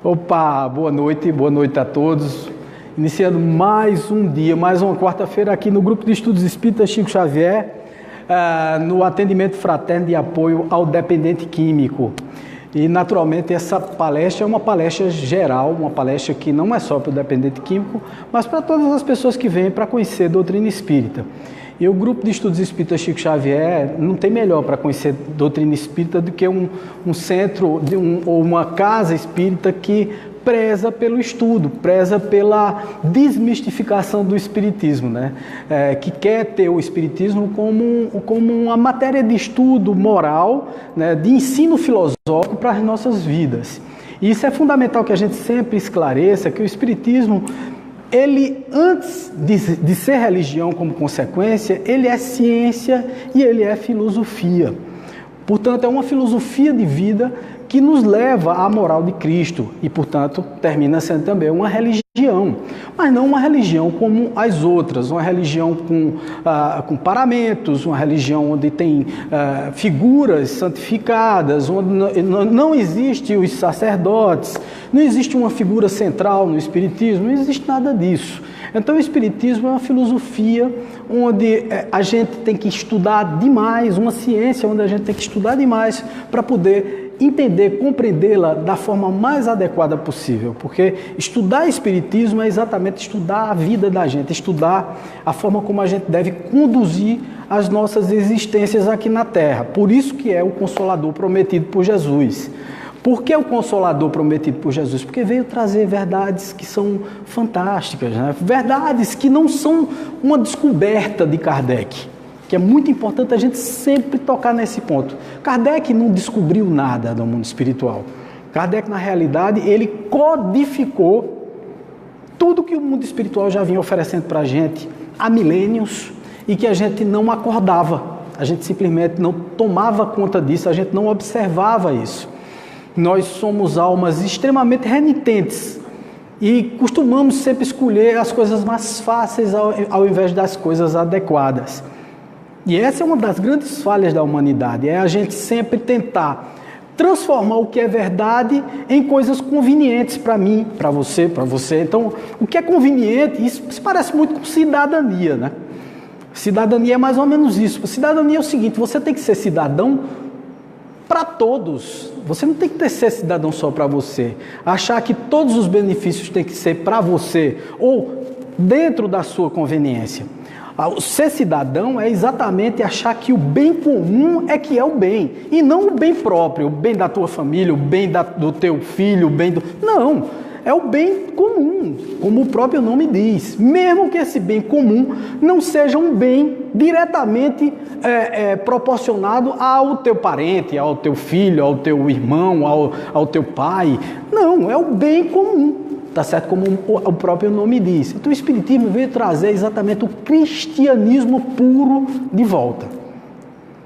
Opa, boa noite a todos. Iniciando mais um dia, mais uma quarta-feira aqui no Grupo de Estudos Espírita Chico Xavier, no atendimento fraterno de apoio ao dependente químico. E, naturalmente, essa palestra é uma palestra geral, uma palestra que não é só para o dependente químico, mas para todas as pessoas que vêm para conhecer a doutrina espírita. E o Grupo de Estudos Espírita Chico Xavier não tem melhor para conhecer a doutrina espírita do que um centro ou uma casa espírita que preza pelo estudo, preza pela desmistificação do espiritismo, né? Que quer ter o espiritismo como uma matéria de estudo moral, né? De ensino filosófico para as nossas vidas. E isso é fundamental que a gente sempre esclareça, que o espiritismo, ele, antes de ser religião como consequência, ele é ciência e ele é filosofia. Portanto, é uma filosofia de vida que nos leva à moral de Cristo e, portanto, termina sendo também uma religião. Mas não uma religião como as outras, uma religião com paramentos, uma religião onde tem figuras santificadas, onde não existe os sacerdotes, não existe uma figura central no espiritismo, não existe nada disso. Então, o espiritismo é uma filosofia onde a gente tem que estudar demais, uma ciência onde a gente tem que estudar demais para poder entender, compreendê-la da forma mais adequada possível, porque estudar espiritismo é exatamente estudar a vida da gente, estudar a forma como a gente deve conduzir as nossas existências aqui na Terra. Por isso que é o Consolador prometido por Jesus. Por que o Consolador prometido por Jesus? Porque veio trazer verdades que são fantásticas, né? Verdades que não são uma descoberta de Kardec, que é muito importante a gente sempre tocar nesse ponto. Kardec não descobriu nada no mundo espiritual. Kardec, na realidade, ele codificou tudo que o mundo espiritual já vinha oferecendo para a gente há milênios e que a gente não acordava. A gente simplesmente não tomava conta disso, a gente não observava isso. Nós somos almas extremamente renitentes e costumamos sempre escolher as coisas mais fáceis ao invés das coisas adequadas. E essa é uma das grandes falhas da humanidade, é a gente sempre tentar transformar o que é verdade em coisas convenientes para mim, para você. Então, o que é conveniente, isso parece muito com cidadania, né? Cidadania é mais ou menos isso. Cidadania é o seguinte, você tem que ser cidadão para todos. Você não tem que ser cidadão só para você. Achar que todos os benefícios têm que ser para você ou dentro da sua conveniência. Ser cidadão é exatamente achar que o bem comum é que é o bem, e não o bem próprio, o bem da tua família, o bem do teu filho, o bem do... Não, é o bem comum, como o próprio nome diz. Mesmo que esse bem comum não seja um bem diretamente proporcionado ao teu parente, ao teu filho, ao teu irmão, ao teu pai. Não, é o bem comum. Tá certo? Como o próprio nome diz. Então o Espiritismo veio trazer exatamente o cristianismo puro de volta.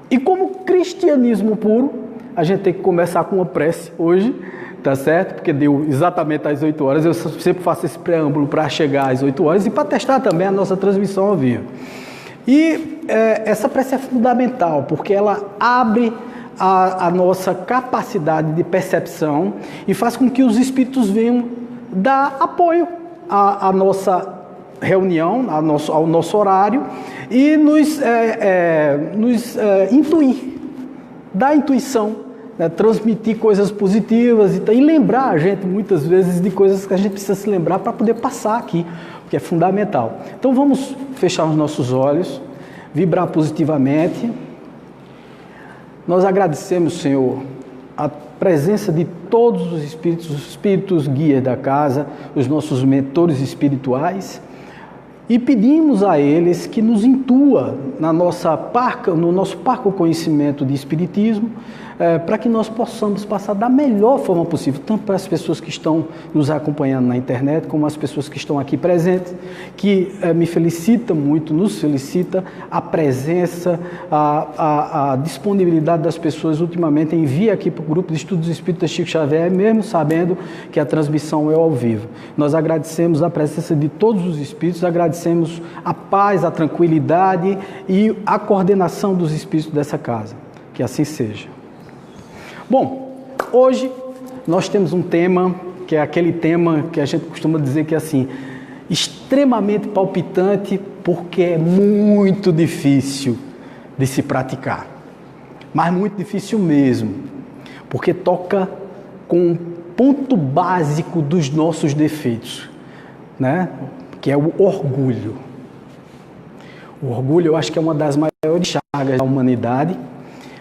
E como cristianismo puro, a gente tem que começar com uma prece hoje, tá certo? Porque deu exatamente às 8 horas, eu sempre faço esse preâmbulo para chegar às 8 horas e para testar também a nossa transmissão ao vivo. E essa prece é fundamental, porque ela abre a nossa capacidade de percepção e faz com que os espíritos venham dar apoio à nossa reunião, ao nosso horário e nos intuir, dar intuição, né? Transmitir coisas positivas e lembrar a gente muitas vezes de coisas que a gente precisa se lembrar para poder passar aqui, porque é fundamental. Então vamos fechar os nossos olhos, vibrar positivamente. Nós agradecemos, Senhor, a presença de todos os espíritos guias da casa, os nossos mentores espirituais, e pedimos a eles que nos intua no nosso parco conhecimento de espiritismo, para que nós possamos passar da melhor forma possível, tanto para as pessoas que estão nos acompanhando na internet, como as pessoas que estão aqui presentes, que me felicita muito, nos felicita a presença, a disponibilidade das pessoas ultimamente em vir aqui para o Grupo de Estudos Espíritas Chico Xavier, mesmo sabendo que a transmissão é ao vivo. Nós agradecemos a presença de todos os espíritos, agradecemos a paz, a tranquilidade e a coordenação dos espíritos dessa casa. Que assim seja. Bom, hoje nós temos um tema que é aquele tema que a gente costuma dizer que é assim, extremamente palpitante, porque é muito difícil de se praticar. Mas muito difícil mesmo, porque toca com um ponto básico dos nossos defeitos, né? Que é o orgulho. O orgulho, eu acho que é uma das maiores chagas da humanidade.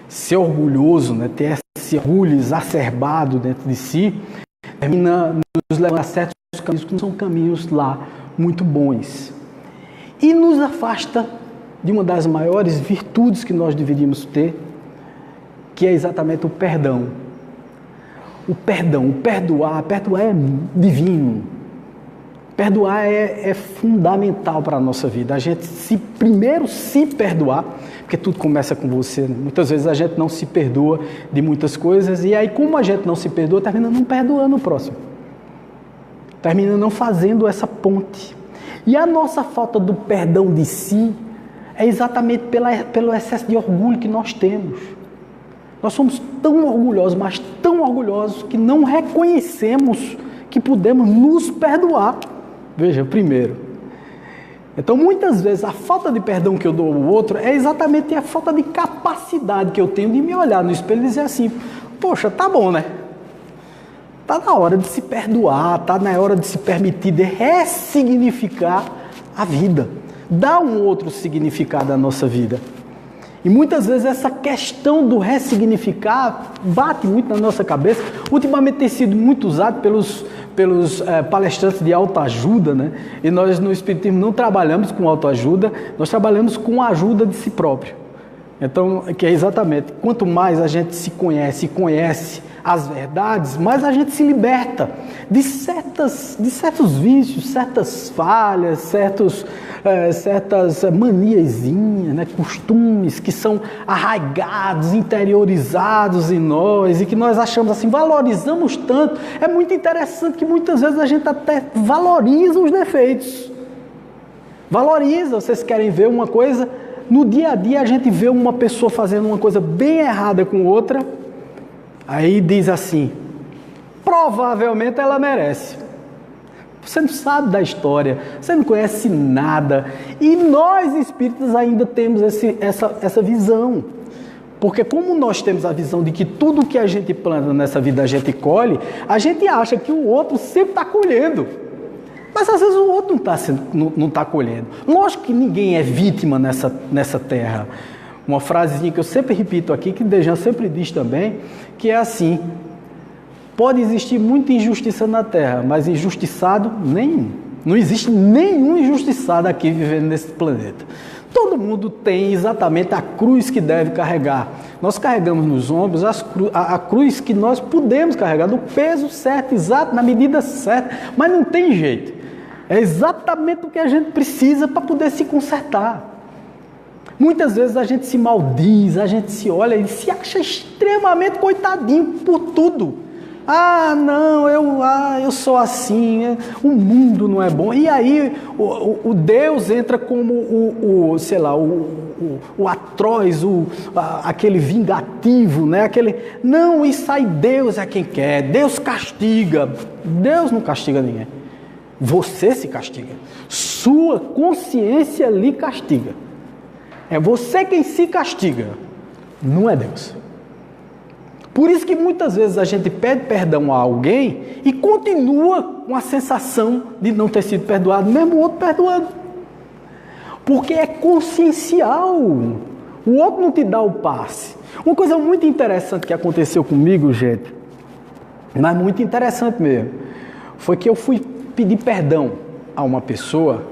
Ser orgulhoso, né? Ter esse orgulho exacerbado dentro de si, termina nos levando a certos caminhos que não são caminhos lá muito bons. E nos afasta de uma das maiores virtudes que nós deveríamos ter, que é exatamente o perdão. O perdão, o perdoar é divino. Perdoar é fundamental para a nossa vida. A gente primeiro se perdoar, porque tudo começa com você. Né? Muitas vezes a gente não se perdoa de muitas coisas, e aí como a gente não se perdoa, termina não perdoando o próximo. Termina não fazendo essa ponte. E a nossa falta do perdão de si é exatamente pelo excesso de orgulho que nós temos. Nós somos tão orgulhosos, mas tão orgulhosos, que não reconhecemos que podemos nos perdoar. Veja, primeiro. Então, muitas vezes, a falta de perdão que eu dou ao outro é exatamente a falta de capacidade que eu tenho de me olhar no espelho e dizer assim, poxa, tá bom, né? Tá na hora de se perdoar, tá na hora de se permitir de ressignificar a vida. Dar um outro significado à nossa vida. E muitas vezes essa questão do ressignificar bate muito na nossa cabeça. Ultimamente tem sido muito usado pelos palestrantes de autoajuda, né? E nós no Espiritismo não trabalhamos com autoajuda, nós trabalhamos com a ajuda de si próprio. Então, que é exatamente, quanto mais a gente se conhece e conhece as verdades, mais a gente se liberta de certos vícios, certas falhas, certas maniazinhas, né, costumes que são arraigados, interiorizados em nós e que nós achamos assim, valorizamos tanto. É muito interessante que muitas vezes a gente até valoriza os defeitos. Valoriza, vocês querem ver uma coisa? No dia a dia a gente vê uma pessoa fazendo uma coisa bem errada com outra, aí diz assim, provavelmente ela merece. Você não sabe da história, você não conhece nada. E nós espíritas ainda temos essa visão. Porque como nós temos a visão de que tudo que a gente planta nessa vida a gente colhe, a gente acha que o outro sempre está colhendo. Mas às vezes o outro não está colhendo. Lógico que ninguém é vítima nessa terra. Uma frasezinha que eu sempre repito aqui, que Dejan sempre diz também, que é assim, pode existir muita injustiça na terra, mas injustiçado nenhum. Não existe nenhum injustiçado aqui vivendo nesse planeta. Todo mundo tem exatamente a cruz que deve carregar. Nós carregamos nos ombros a cruz que nós podemos carregar, no peso certo, exato, na medida certa, mas não tem jeito. É exatamente o que a gente precisa para poder se consertar. Muitas vezes a gente se maldiz, a gente se olha e se acha extremamente coitadinho por tudo. Ah, não, eu sou assim, o mundo não é bom. E aí o Deus entra como o atroz, aquele vingativo, né? Não, isso aí Deus é quem quer, Deus castiga. Deus não castiga ninguém. Você se castiga. Sua consciência lhe castiga. É você quem se castiga, não é Deus. Por isso que muitas vezes a gente pede perdão a alguém e continua com a sensação de não ter sido perdoado, mesmo o outro perdoando. Porque é consciencial. O outro não te dá o passe. Uma coisa muito interessante que aconteceu comigo, gente, mas muito interessante mesmo, foi que eu fui pedir perdão a uma pessoa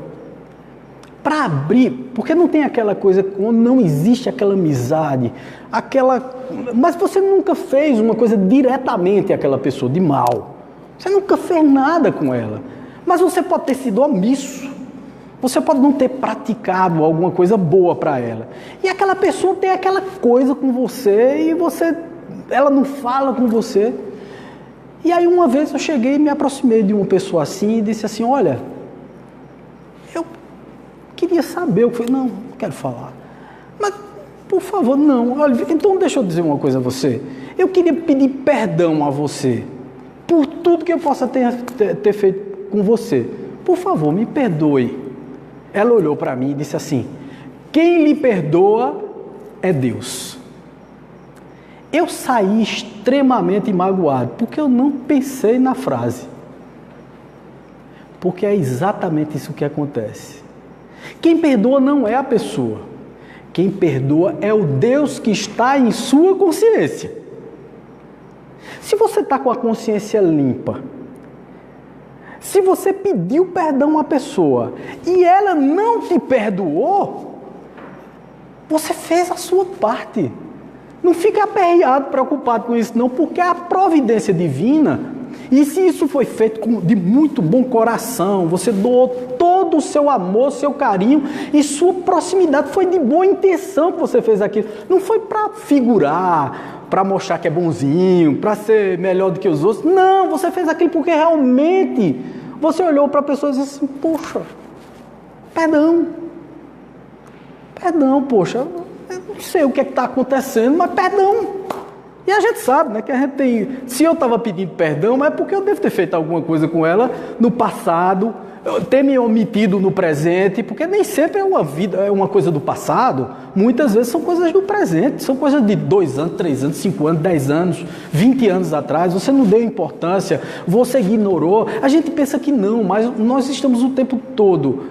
para abrir, porque não tem aquela coisa, não existe aquela amizade, mas você nunca fez uma coisa diretamente àquela pessoa, de mal. Você nunca fez nada com ela, mas você pode ter sido omisso, você pode não ter praticado alguma coisa boa para ela. E aquela pessoa tem aquela coisa com você e ela não fala com você. E aí uma vez eu cheguei e me aproximei de uma pessoa assim e disse assim, olha, eu queria saber o que foi. Não quero falar. Mas, por favor, não. Olha, então deixa eu dizer uma coisa a você. Eu queria pedir perdão a você por tudo que eu possa ter feito com você. Por favor, me perdoe. Ela olhou para mim e disse assim: quem lhe perdoa é Deus. Eu saí extremamente magoado, porque eu não pensei na frase. Porque é exatamente isso que acontece. Quem perdoa não é a pessoa. Quem perdoa é o Deus que está em sua consciência. Se você está com a consciência limpa, se você pediu perdão à pessoa e ela não te perdoou, você fez a sua parte. Não fica aperreado, preocupado com isso não, porque a providência divina, e se isso foi feito de muito bom coração, você doou todo o seu amor, seu carinho e sua proximidade, foi de boa intenção que você fez aquilo. Não foi para figurar, para mostrar que é bonzinho, para ser melhor do que os outros. Não, você fez aquilo porque realmente você olhou para a pessoa e disse assim: poxa, perdão, poxa, eu não sei o que está acontecendo, mas perdão. E a gente sabe, né, que a gente tem... Se eu estava pedindo perdão, é porque eu devo ter feito alguma coisa com ela no passado, ter me omitido no presente, porque nem sempre é uma coisa do passado, muitas vezes são coisas do presente, são coisas de 2 anos, 3 anos, 5 anos, 10 anos, 20 anos atrás, você não deu importância, você ignorou. A gente pensa que não, mas nós estamos o tempo todo,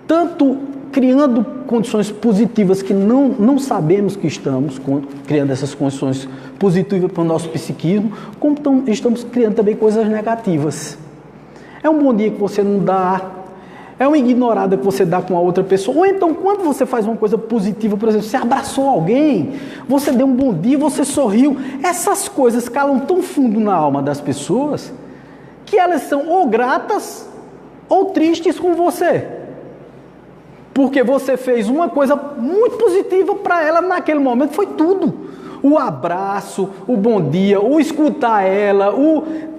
tanto criando condições positivas que não sabemos que estamos criando essas condições positivas para o nosso psiquismo, como estamos criando também coisas negativas. É um bom dia que você não dá, é uma ignorada que você dá com a outra pessoa, ou então quando você faz uma coisa positiva, por exemplo, você abraçou alguém, você deu um bom dia, você sorriu, essas coisas calam tão fundo na alma das pessoas, que elas são ou gratas ou tristes com você. Porque você fez uma coisa muito positiva para ela naquele momento, foi tudo. O abraço, o bom dia, o escutar ela,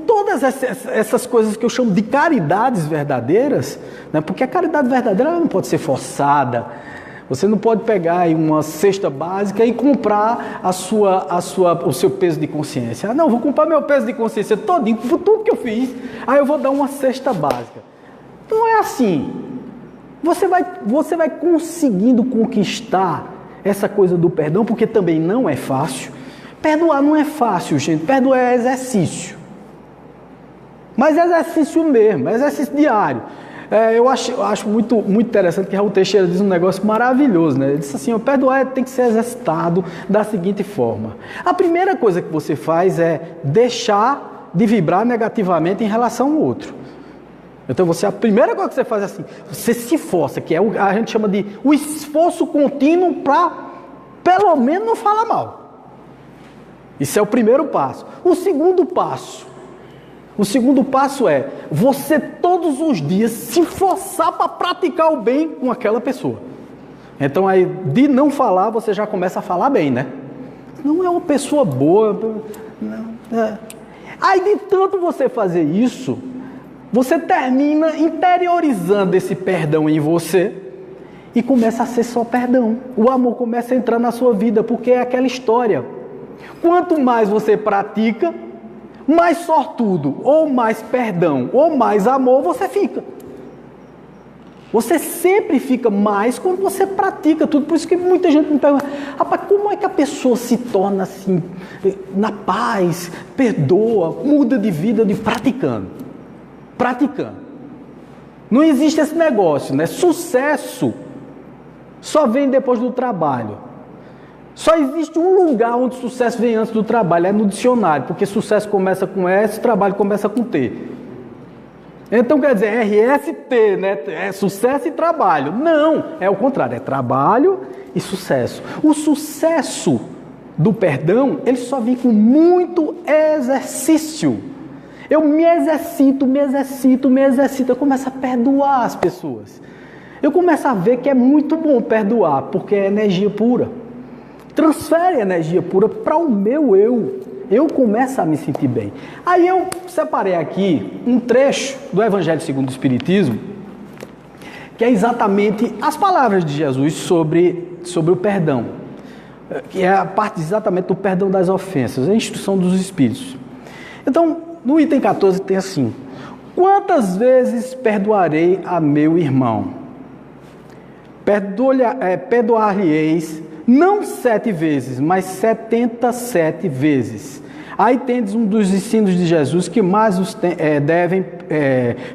todas essas coisas que eu chamo de caridades verdadeiras, né? Porque a caridade verdadeira ela não pode ser forçada. Você não pode pegar aí uma cesta básica e comprar o seu peso de consciência. Ah, não, vou comprar meu peso de consciência todinho, por tudo que eu fiz, aí eu vou dar uma cesta básica. Não é assim. Você vai conseguindo conquistar essa coisa do perdão, porque também não é fácil. Perdoar não é fácil, gente. Perdoar é exercício. Mas é exercício mesmo, é exercício diário. Eu acho muito interessante que Raul Teixeira diz um negócio maravilhoso, né? Ele disse assim: perdoar tem que ser exercitado da seguinte forma. A primeira coisa que você faz é deixar de vibrar negativamente em relação ao outro. Então a primeira coisa que você faz é assim, você se força, que a gente chama de o esforço contínuo para, pelo menos, não falar mal. Isso é o primeiro passo. O segundo passo é você todos os dias se forçar para praticar o bem com aquela pessoa. Então aí, de não falar, você já começa a falar bem, né? Não é uma pessoa boa. Aí de tanto você fazer isso, você termina interiorizando esse perdão em você e começa a ser só perdão. O amor começa a entrar na sua vida, porque é aquela história. Quanto mais você pratica, mais sortudo, ou mais perdão, ou mais amor você fica. Você sempre fica mais quando você pratica tudo. Por isso que muita gente me pergunta: rapaz, como é que a pessoa se torna assim, na paz, perdoa, muda de vida praticando? Não existe esse negócio, né? Sucesso só vem depois do trabalho. Só existe um lugar onde sucesso vem antes do trabalho, é no dicionário, porque sucesso começa com S, trabalho começa com T. Então quer dizer, RST, né? É sucesso e trabalho. Não, é o contrário, é trabalho e sucesso. O sucesso do perdão, ele só vem com muito exercício. Eu me exercito, eu começo a perdoar as pessoas. Eu começo a ver que é muito bom perdoar, porque é energia pura. Transfere energia pura para o meu eu. Eu começo a me sentir bem. Aí eu separei aqui um trecho do Evangelho segundo o Espiritismo, que é exatamente as palavras de Jesus sobre o perdão. Que é a parte exatamente do perdão das ofensas, a instrução dos Espíritos. Então, no item 14 tem assim: quantas vezes perdoarei a meu irmão? Perdoar-lhe-eis não 7 vezes, mas 77 vezes. Aí tendes um dos ensinos de Jesus que mais devem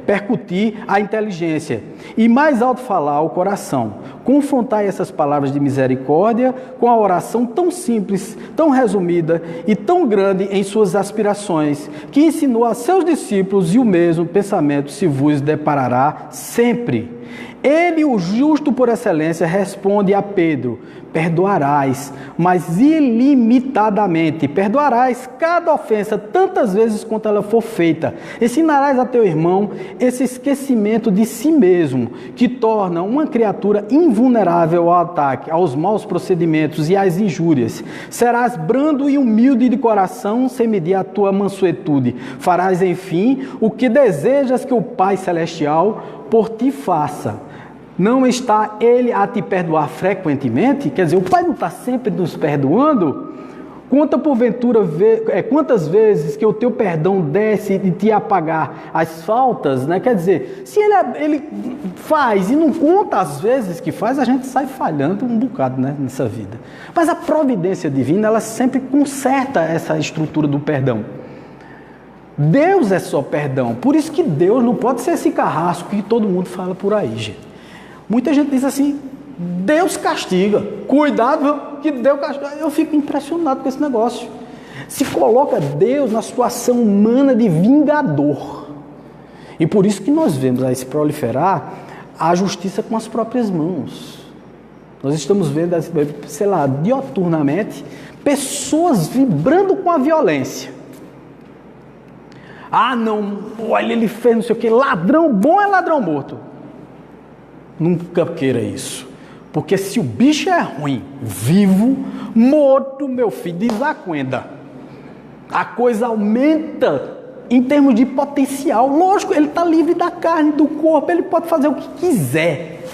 percutir a inteligência e mais alto falar o coração. Confrontai essas palavras de misericórdia com a oração tão simples, tão resumida e tão grande em suas aspirações, que ensinou a seus discípulos, e o mesmo pensamento se vos deparará sempre. Ele, o justo por excelência, responde a Pedro: perdoarás, mas ilimitadamente. Perdoarás cada ofensa tantas vezes quanto ela for feita. Ensinarás a teu irmão esse esquecimento de si mesmo, que torna uma criatura invulnerável ao ataque, aos maus procedimentos e às injúrias. Serás brando e humilde de coração, sem medir a tua mansuetude. Farás, enfim, o que desejas que o Pai Celestial por ti faça. Não está Ele a te perdoar frequentemente? Quer dizer, o Pai não está sempre nos perdoando? Conta porventura quantas vezes que o teu perdão desce de te apagar as faltas, né? Quer dizer, se ele faz e não conta as vezes que faz, a gente sai falhando um bocado, né, nessa vida. Mas a providência divina, ela sempre conserta essa estrutura do perdão. Deus é só perdão. Por isso que Deus não pode ser esse carrasco que todo mundo fala por aí, gente. Muita gente diz assim: Deus castiga, cuidado que Deus castiga. Eu fico impressionado com esse negócio. Se coloca Deus na situação humana de vingador. E por isso que nós vemos aí se proliferar a justiça com as próprias mãos. Nós estamos vendo, sei lá, dioturnamente, pessoas vibrando com a violência. Ah, não, olha, ele fez não sei o que, ladrão bom é ladrão morto. Nunca queira isso. Porque se o bicho é ruim, vivo, morto, meu filho, desacuenda. A coisa aumenta em termos de potencial. Lógico, ele está livre da carne, do corpo, ele pode fazer o que quiser.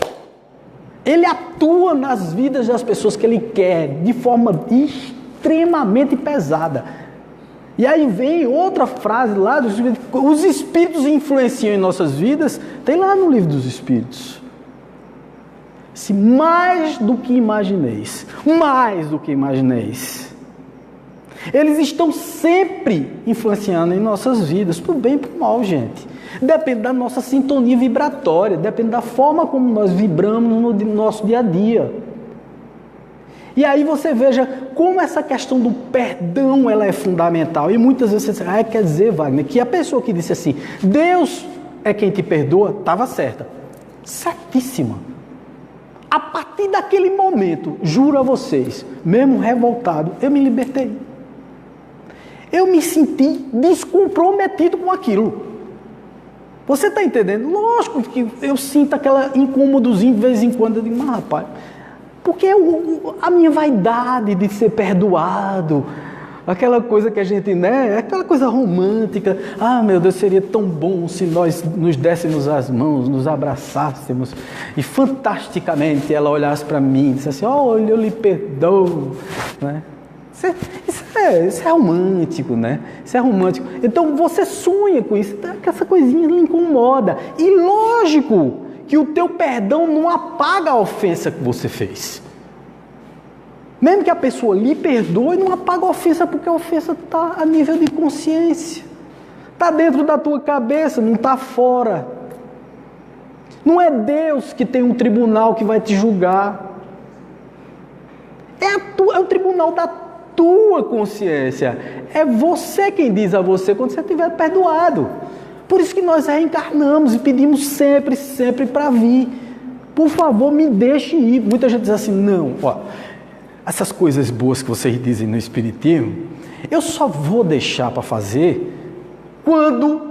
Ele atua nas vidas das pessoas que ele quer, de forma extremamente pesada. E aí vem outra frase lá, os espíritos influenciam em nossas vidas, tem lá no livro dos Espíritos. Se mais do que imagineis, eles estão sempre influenciando em nossas vidas, por bem e por mal, gente. Depende da nossa sintonia vibratória, depende da forma como nós vibramos no nosso dia a dia. E aí você veja como essa questão do perdão ela é fundamental. E muitas vezes você diz, quer dizer, Wagner, que a pessoa que disse assim, Deus é quem te perdoa, estava certa. Certíssima. A partir daquele momento, juro a vocês, mesmo revoltado, eu me libertei. Eu me senti descomprometido com aquilo. Você está entendendo? Lógico que eu sinto aquela incômodozinho de vez em quando. Eu digo, mas rapaz, porque a minha vaidade de ser perdoado, aquela coisa que a gente, né, aquela coisa romântica, meu Deus, seria tão bom se nós nos dessemos as mãos, nos abraçássemos, e fantasticamente ela olhasse para mim e disse assim, olha, eu lhe perdoo, né? Isso é romântico, né? Isso é romântico. Então você sonha com isso, que essa coisinha lhe incomoda. E lógico que o teu perdão não apaga a ofensa que você fez. Mesmo que a pessoa lhe perdoe, não apaga a ofensa, porque a ofensa está a nível de consciência. Está dentro da tua cabeça, não está fora. Não é Deus que tem um tribunal que vai te julgar. É o tribunal da tua consciência. É você quem diz a você quando você estiver perdoado. Por isso que nós reencarnamos e pedimos sempre, sempre para vir. Por favor, me deixe ir. Muita gente diz assim, não, essas coisas boas que vocês dizem no Espiritismo, eu só vou deixar para fazer quando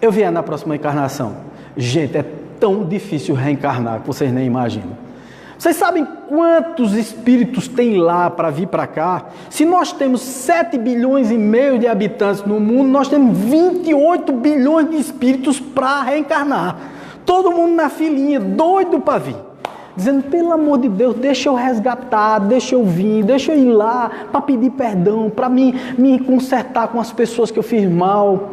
eu vier na próxima encarnação. Gente, é tão difícil reencarnar que vocês nem imaginam. Vocês sabem quantos espíritos tem lá para vir para cá? Se nós temos 7,5 bilhões de habitantes no mundo, nós temos 28 bilhões de espíritos para reencarnar. Todo mundo na filinha, doido para vir. dizendo, pelo amor de Deus, deixa eu resgatar, deixa eu vir, deixa eu ir lá para pedir perdão, para me consertar com as pessoas que eu fiz mal,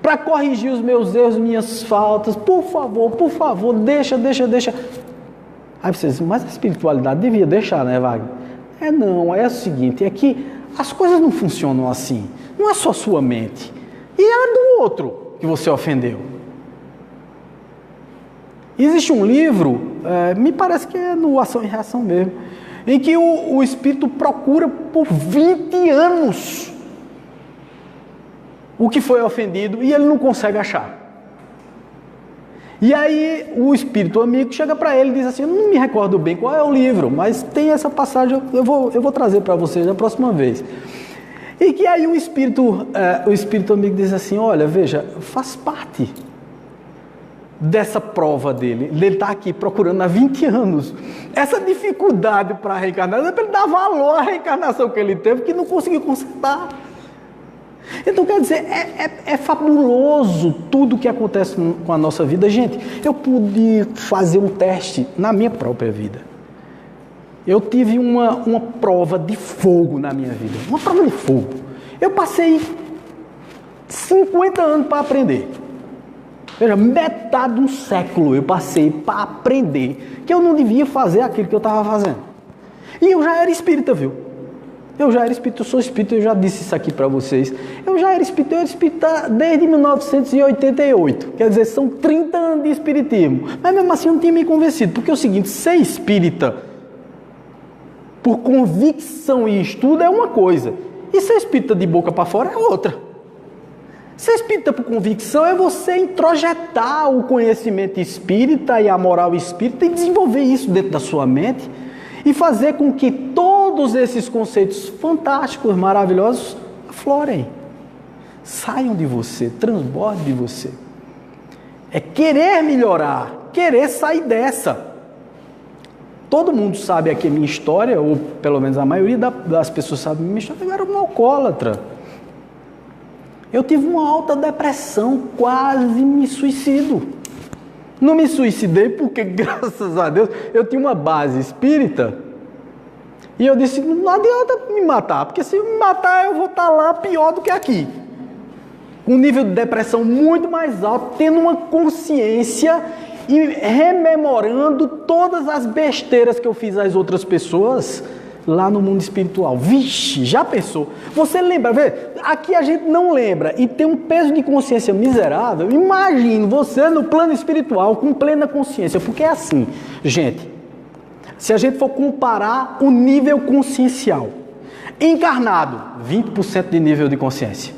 para corrigir os meus erros, minhas faltas, por favor, deixa. Aí você diz, mas a espiritualidade devia deixar, né, Wagner? Não, é o seguinte, é que as coisas não funcionam assim, não é só sua mente, e é do outro que você ofendeu. Existe um livro, me parece que é no Ação e Reação mesmo, em que o espírito procura por 20 anos o que foi ofendido e ele não consegue achar. E aí o espírito amigo chega para ele e diz assim, eu não me recordo bem qual é o livro, mas tem essa passagem, eu vou trazer para vocês na próxima vez. E que aí o espírito amigo diz assim, olha, veja, faz parte dessa prova dele. Ele está aqui procurando há 20 anos. Essa dificuldade para a reencarnação é para ele dar valor à reencarnação que ele teve, que não conseguiu consertar. Então, quer dizer, é fabuloso tudo o que acontece com a nossa vida. Gente, eu pude fazer um teste na minha própria vida. Eu tive uma prova de fogo na minha vida. Uma prova de fogo. Eu passei 50 anos para aprender. Veja, metade de um século eu passei para aprender que eu não devia fazer aquilo que eu estava fazendo. E eu já era espírita, viu? Eu sou espírita, eu já disse isso aqui para vocês. Eu era espírita desde 1988. Quer dizer, são 30 anos de espiritismo. Mas mesmo assim eu não tinha me convencido. Porque é o seguinte, ser espírita por convicção e estudo é uma coisa. E ser espírita de boca para fora é outra. Ser espírita por convicção é você introjetar o conhecimento espírita e a moral espírita e desenvolver isso dentro da sua mente e fazer com que todos esses conceitos fantásticos, maravilhosos, aflorem, saiam de você, transbordem de você. É querer melhorar, querer sair dessa. Todo mundo sabe aqui a minha história, ou pelo menos a maioria das pessoas sabe a minha história, eu era um alcoólatra. Eu tive uma alta depressão, quase me suicido. Não me suicidei porque, graças a Deus, eu tinha uma base espírita. E eu disse, não adianta me matar, porque se me matar eu vou estar lá pior do que aqui. Com um nível de depressão muito mais alto, tendo uma consciência e rememorando todas as besteiras que eu fiz às outras pessoas lá no mundo espiritual. Vixe, já pensou? Você lembra? Vê, aqui a gente não lembra e tem um peso de consciência miserável. Imagine você no plano espiritual com plena consciência, porque é assim, gente, se a gente for comparar o nível consciencial, encarnado, 20% de nível de consciência,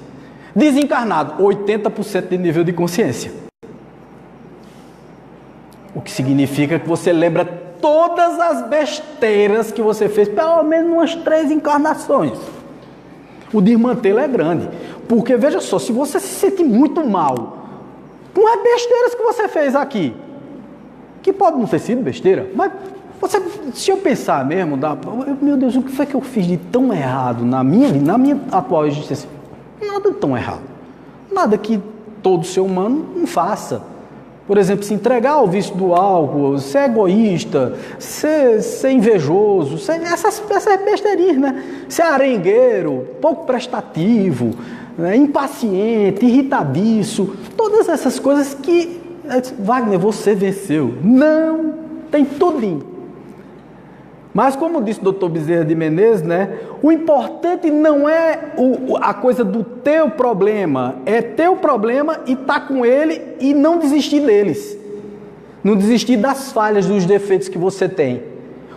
desencarnado, 80% de nível de consciência. O que significa que você lembra todas as besteiras que você fez, pelo menos umas 3 encarnações. O desmantelo é grande, porque veja só, se você se sente muito mal com as besteiras que você fez aqui, que pode não ter sido besteira, mas você, se eu pensar mesmo, meu Deus, o que foi que eu fiz de tão errado na minha atual existência? Nada tão errado, nada que todo ser humano não faça. Por exemplo, se entregar ao vício do álcool, ser egoísta, ser invejoso, essas besteirinhas, né? Ser arengueiro, pouco prestativo, né? Impaciente, irritadiço, todas essas coisas que, Wagner, você venceu. Não, tem tudinho. Mas como disse o Dr. Bezerra de Menezes, né, o importante não é a coisa do teu problema, é teu problema e estar com ele e não desistir deles. Não desistir das falhas, dos defeitos que você tem.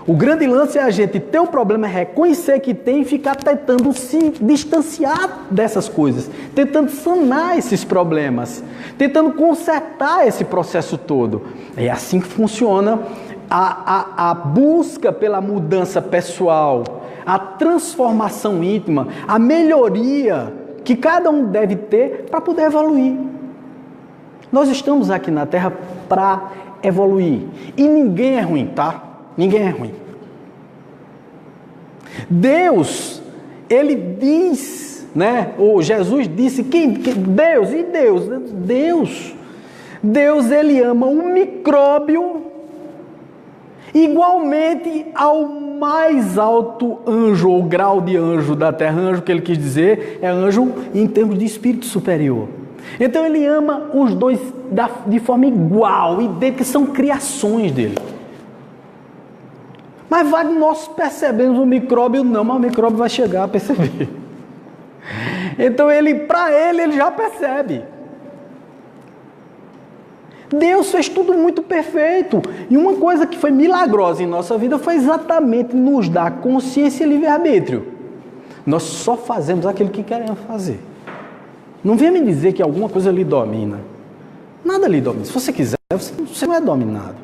O grande lance é a gente ter o problema, reconhecer que tem e ficar tentando se distanciar dessas coisas, tentando sanar esses problemas, tentando consertar esse processo todo. É assim que funciona a busca pela mudança pessoal, a transformação íntima, a melhoria que cada um deve ter para poder evoluir. Nós estamos aqui na Terra para evoluir. E ninguém é ruim, tá? Ninguém é ruim. Deus, Ele diz, né? Ou Jesus disse, Deus, Ele ama um micróbio igualmente ao mais alto anjo, ou grau de anjo da terra. Anjo, que ele quis dizer, é anjo em termos de espírito superior. Então ele ama os dois de forma igual, idêntica, que são criações dele. Mas nós percebemos o micróbio não, mas o micróbio vai chegar a perceber. Então para ele já percebe. Deus fez tudo muito perfeito. E uma coisa que foi milagrosa em nossa vida foi exatamente nos dar consciência e livre-arbítrio. Nós só fazemos aquilo que queremos fazer. Não venha me dizer que alguma coisa lhe domina. Nada lhe domina. Se você quiser, você não é dominado.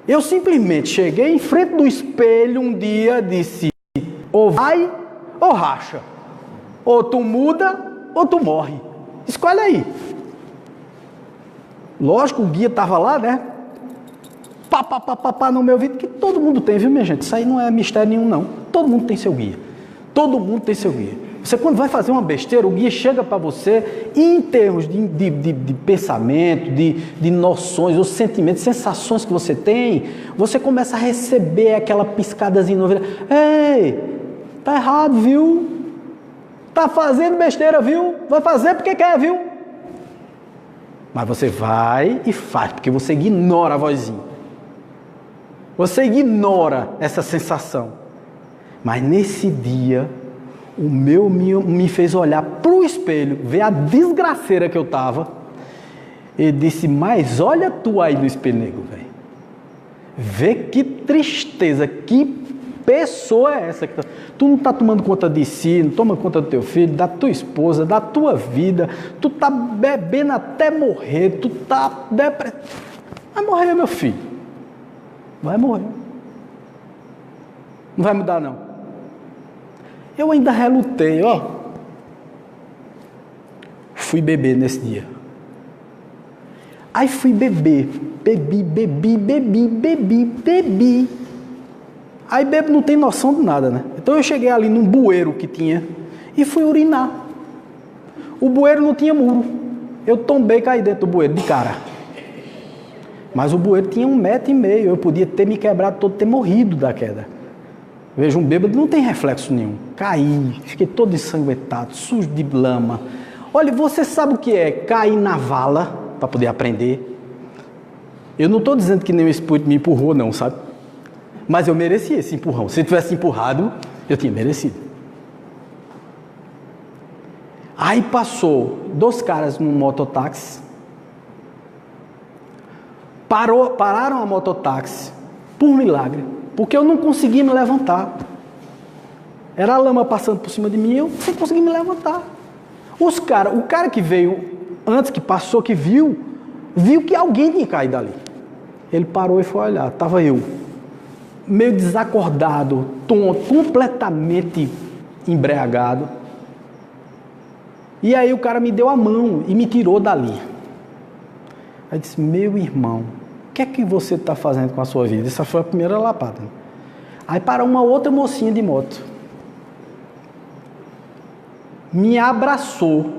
Eu simplesmente cheguei em frente do espelho um dia e disse: ou vai ou racha. Ou tu muda ou tu morre. Escolhe aí. Lógico, o guia estava lá, né? Pá no meu ouvido, que todo mundo tem, viu, minha gente? Isso aí não é mistério nenhum, não. Todo mundo tem seu guia. Todo mundo tem seu guia. Você, quando vai fazer uma besteira, o guia chega para você e, em termos de pensamento, de noções, os sentimentos, sensações que você tem, você começa a receber aquela piscadazinha no ouvido. Ei, tá errado, viu? Tá fazendo besteira, viu? Vai fazer porque quer, viu? Mas você vai e faz, porque você ignora a vozinha. Você ignora essa sensação. Mas nesse dia, o meu me fez olhar para o espelho, ver a desgraceira que eu estava. E disse: mas olha tu aí no espelho, nego, velho. Vê que tristeza, que pessoa é essa? Tu não está tomando conta de si, não toma conta do teu filho, da tua esposa, da tua vida. Tu está bebendo até morrer, tu está depressivo. Vai morrer, meu filho. Vai morrer. Não vai mudar, não. Eu ainda relutei, ó. Fui beber nesse dia. Aí fui beber. Bebi. Aí bebo não tem noção de nada, né? Então eu cheguei ali num bueiro que tinha e fui urinar. O bueiro não tinha muro. Eu tombei e caí dentro do bueiro, de cara. Mas o bueiro tinha 1,5 m. Eu podia ter me quebrado todo, ter morrido da queda. Veja, um bêbado não tem reflexo nenhum. Caí, fiquei todo ensanguentado, sujo de lama. Olha, você sabe o que é cair na vala para poder aprender? Eu não estou dizendo que nem o Espírito me empurrou, não, sabe? Mas eu merecia esse empurrão. Se eu tivesse empurrado, eu tinha merecido. Aí passou 2 caras num mototáxi. Pararam a mototáxi, por milagre, porque eu não conseguia me levantar. Era a lama passando por cima de mim e eu sem conseguir me levantar. O cara que veio antes, que passou, que viu que alguém tinha caído ali. Ele parou e foi olhar. Estava eu, meio desacordado, tonto, completamente embriagado. E aí o cara me deu a mão e me tirou dali. Aí disse: meu irmão, o que é que você está fazendo com a sua vida? Essa foi a primeira lapada. Aí parou uma outra mocinha de moto. Me abraçou.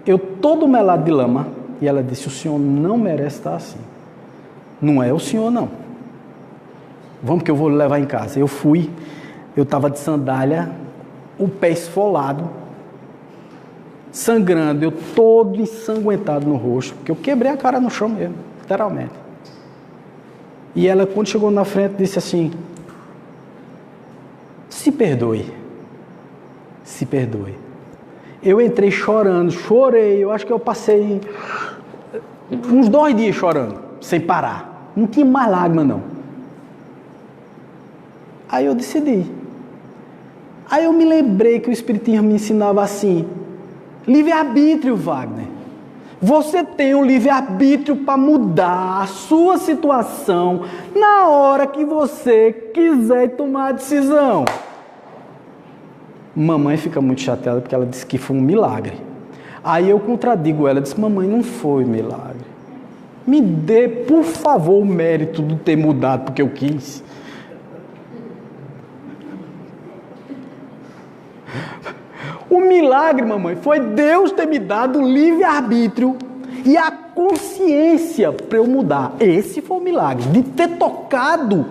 Eu todo melado de lama. E ela disse: o senhor não merece estar assim. Não é o senhor, não. Vamos que eu vou levar em casa. Eu fui. Eu estava de sandália, o pé esfolado, sangrando, eu todo ensanguentado no rosto, porque eu quebrei a cara no chão mesmo, literalmente. E ela, quando chegou na frente, disse assim: se perdoe. Se perdoe. Eu entrei chorando, chorei, eu acho que eu passei uns 2 dias chorando, sem parar. Não tinha mais lágrima, não. Aí eu decidi. Aí eu me lembrei que o Espiritismo me ensinava assim: livre-arbítrio, Wagner. Você tem um livre-arbítrio para mudar a sua situação na hora que você quiser tomar a decisão. Mamãe fica muito chateada porque ela disse que foi um milagre. Aí eu contradigo ela, disse: mamãe, não foi milagre. Me dê, por favor, o mérito de ter mudado porque eu quis. O milagre, mamãe, foi Deus ter me dado o livre-arbítrio e a consciência para eu mudar. Esse foi o milagre, de ter tocado,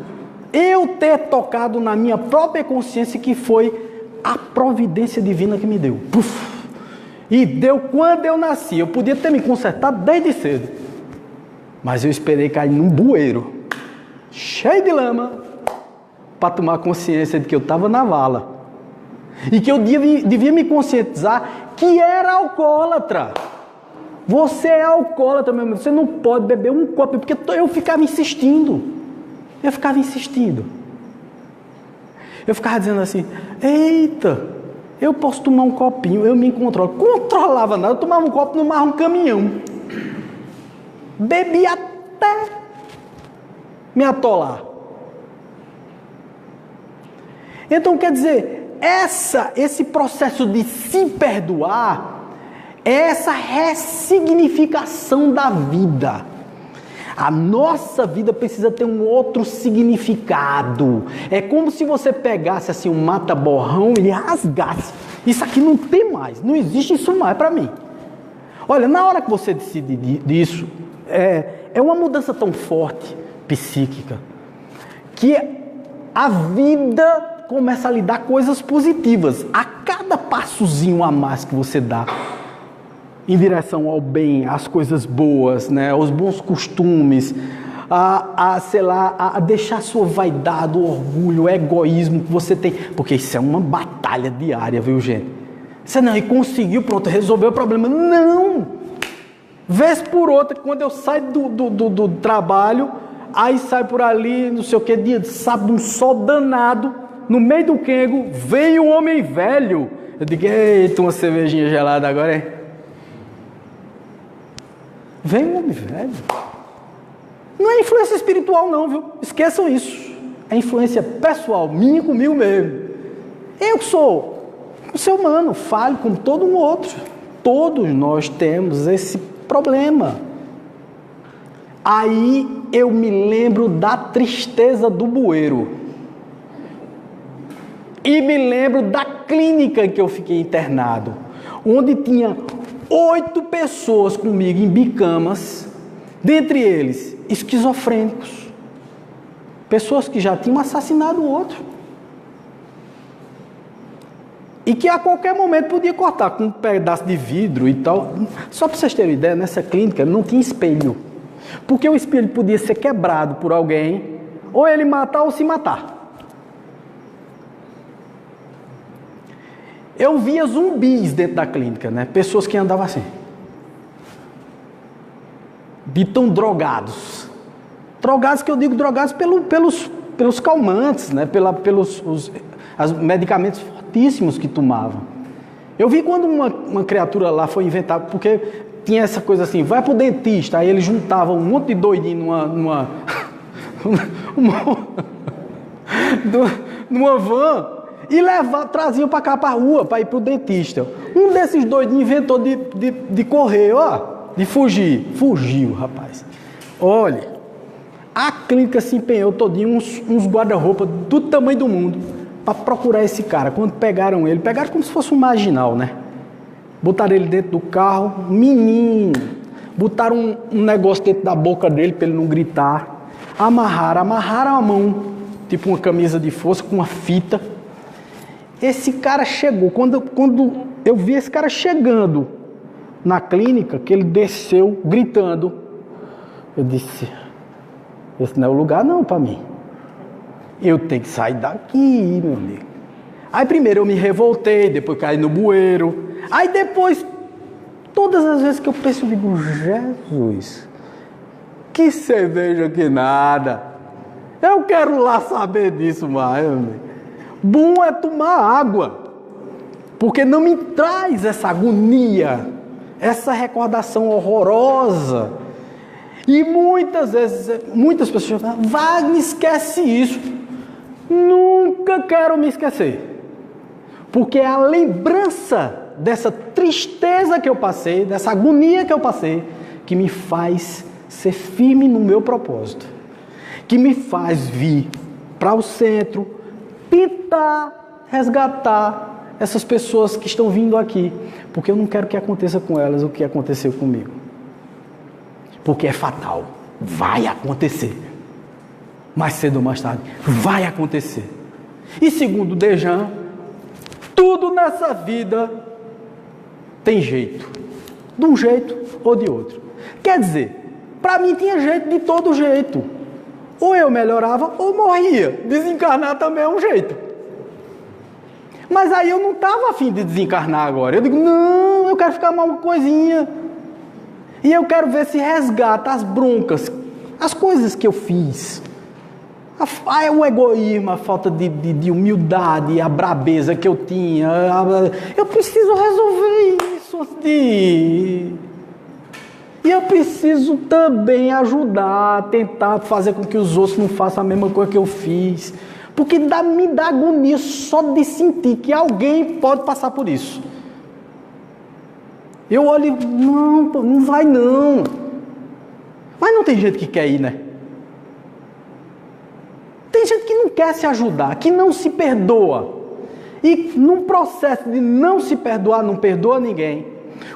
eu ter tocado na minha própria consciência, que foi a providência divina que me deu. Puf! E deu quando eu nasci. Eu podia ter me consertado desde cedo, mas eu esperei cair num bueiro cheio de lama para tomar consciência de que eu estava na vala e que eu devia me conscientizar que era alcoólatra. Você é alcoólatra, meu amigo. Você não pode beber um copo, porque eu ficava insistindo. Eu ficava dizendo assim: eita, eu posso tomar um copinho, eu me controlo. Controlava nada, eu tomava um copo, tomava um caminhão. Bebi até me atolar. Então, quer dizer, esse processo de se perdoar é essa ressignificação da vida. A nossa vida precisa ter um outro significado. É como se você pegasse assim um mata-borrão e rasgasse. Isso aqui não tem mais, não existe isso mais para mim. Olha, na hora que você decide disso, é uma mudança tão forte, psíquica, que a vida começa a lhe dar coisas positivas. A cada passozinho a mais que você dá em direção ao bem, às coisas boas, né, aos bons costumes, a deixar sua vaidade, o orgulho, o egoísmo que você tem, porque isso é uma batalha diária, viu, gente? Você não, e conseguiu, pronto, resolveu o problema. Não! Vez por outra, quando eu saio do trabalho, aí sai por ali, não sei o que, dia de sábado, um sol danado, no meio do quengo, veio um homem velho. Eu digo: eita, uma cervejinha gelada agora, hein? Vem um homem velho. Não é influência espiritual não, viu? Esqueçam isso. É influência pessoal, minha comigo mesmo. Eu que sou um ser humano, falho como todo um outro. Todos nós temos esse problema. Aí eu me lembro da tristeza do bueiro. E me lembro da clínica que eu fiquei internado, onde tinha 8 pessoas comigo em bicamas, dentre eles esquizofrênicos, pessoas que já tinham assassinado o outro e que a qualquer momento podia cortar com um pedaço de vidro e tal. Só para vocês terem uma ideia, nessa clínica não tinha espelho, porque o espelho podia ser quebrado por alguém, ou ele matar ou se matar. Eu via zumbis dentro da clínica, né? Pessoas que andavam assim, de tão drogados. Drogados, que eu digo drogados pelos calmantes, né? Pelos medicamentos fortíssimos que tomavam. Eu vi quando uma criatura lá foi inventada, porque tinha essa coisa assim: vai pro dentista, aí eles juntavam um monte de doidinho numa van, e traziam para cá, para a rua, para ir para o dentista. Um desses doidinhos inventou de correr, de fugir. Fugiu, rapaz. Olha, a clínica se empenhou todinho, uns guarda-roupa do tamanho do mundo, para procurar esse cara. Quando pegaram ele, pegaram como se fosse um marginal, né? Botaram ele dentro do carro, menino. Botaram um negócio dentro da boca dele para ele não gritar. Amarraram a mão, tipo uma camisa de força, com uma fita. Esse cara chegou, quando eu vi esse cara chegando na clínica, que ele desceu gritando, eu disse: esse não é o lugar não para mim. Eu tenho que sair daqui, meu amigo. Aí primeiro eu me revoltei, depois caí no bueiro. Aí depois, todas as vezes que eu penso, eu digo: Jesus, que cerveja que nada. Eu quero lá saber disso mais, meu amigo. Bom é tomar água, porque não me traz essa agonia, essa recordação horrorosa. E muitas vezes, muitas pessoas falam: Wagner, esquece isso. Nunca quero me esquecer, porque é a lembrança dessa tristeza que eu passei, dessa agonia que eu passei, que me faz ser firme no meu propósito, que me faz vir para o centro, tentar resgatar essas pessoas que estão vindo aqui, porque eu não quero que aconteça com elas o que aconteceu comigo. porque é fatal. Vai acontecer. Mais cedo ou mais tarde, vai acontecer. E segundo Dejan, tudo nessa vida tem jeito. De um jeito ou de outro. Quer dizer, para mim tinha jeito de todo jeito. Ou eu melhorava ou morria. Desencarnar também é um jeito. Mas aí eu não estava afim de desencarnar agora. Eu digo, não, eu quero ficar mal uma coisinha. E eu quero ver se resgata as broncas, as coisas que eu fiz. O egoísmo, a falta de humildade, a brabeza que eu tinha. Eu preciso resolver isso antes de ir. E eu preciso também ajudar, tentar fazer com que os outros não façam a mesma coisa que eu fiz. Porque me dá agonia só de sentir que alguém pode passar por isso. Eu olho e não vai não. Mas não tem gente que quer ir, né? Tem gente que não quer se ajudar, que não se perdoa. E num processo de não se perdoar, não perdoa ninguém,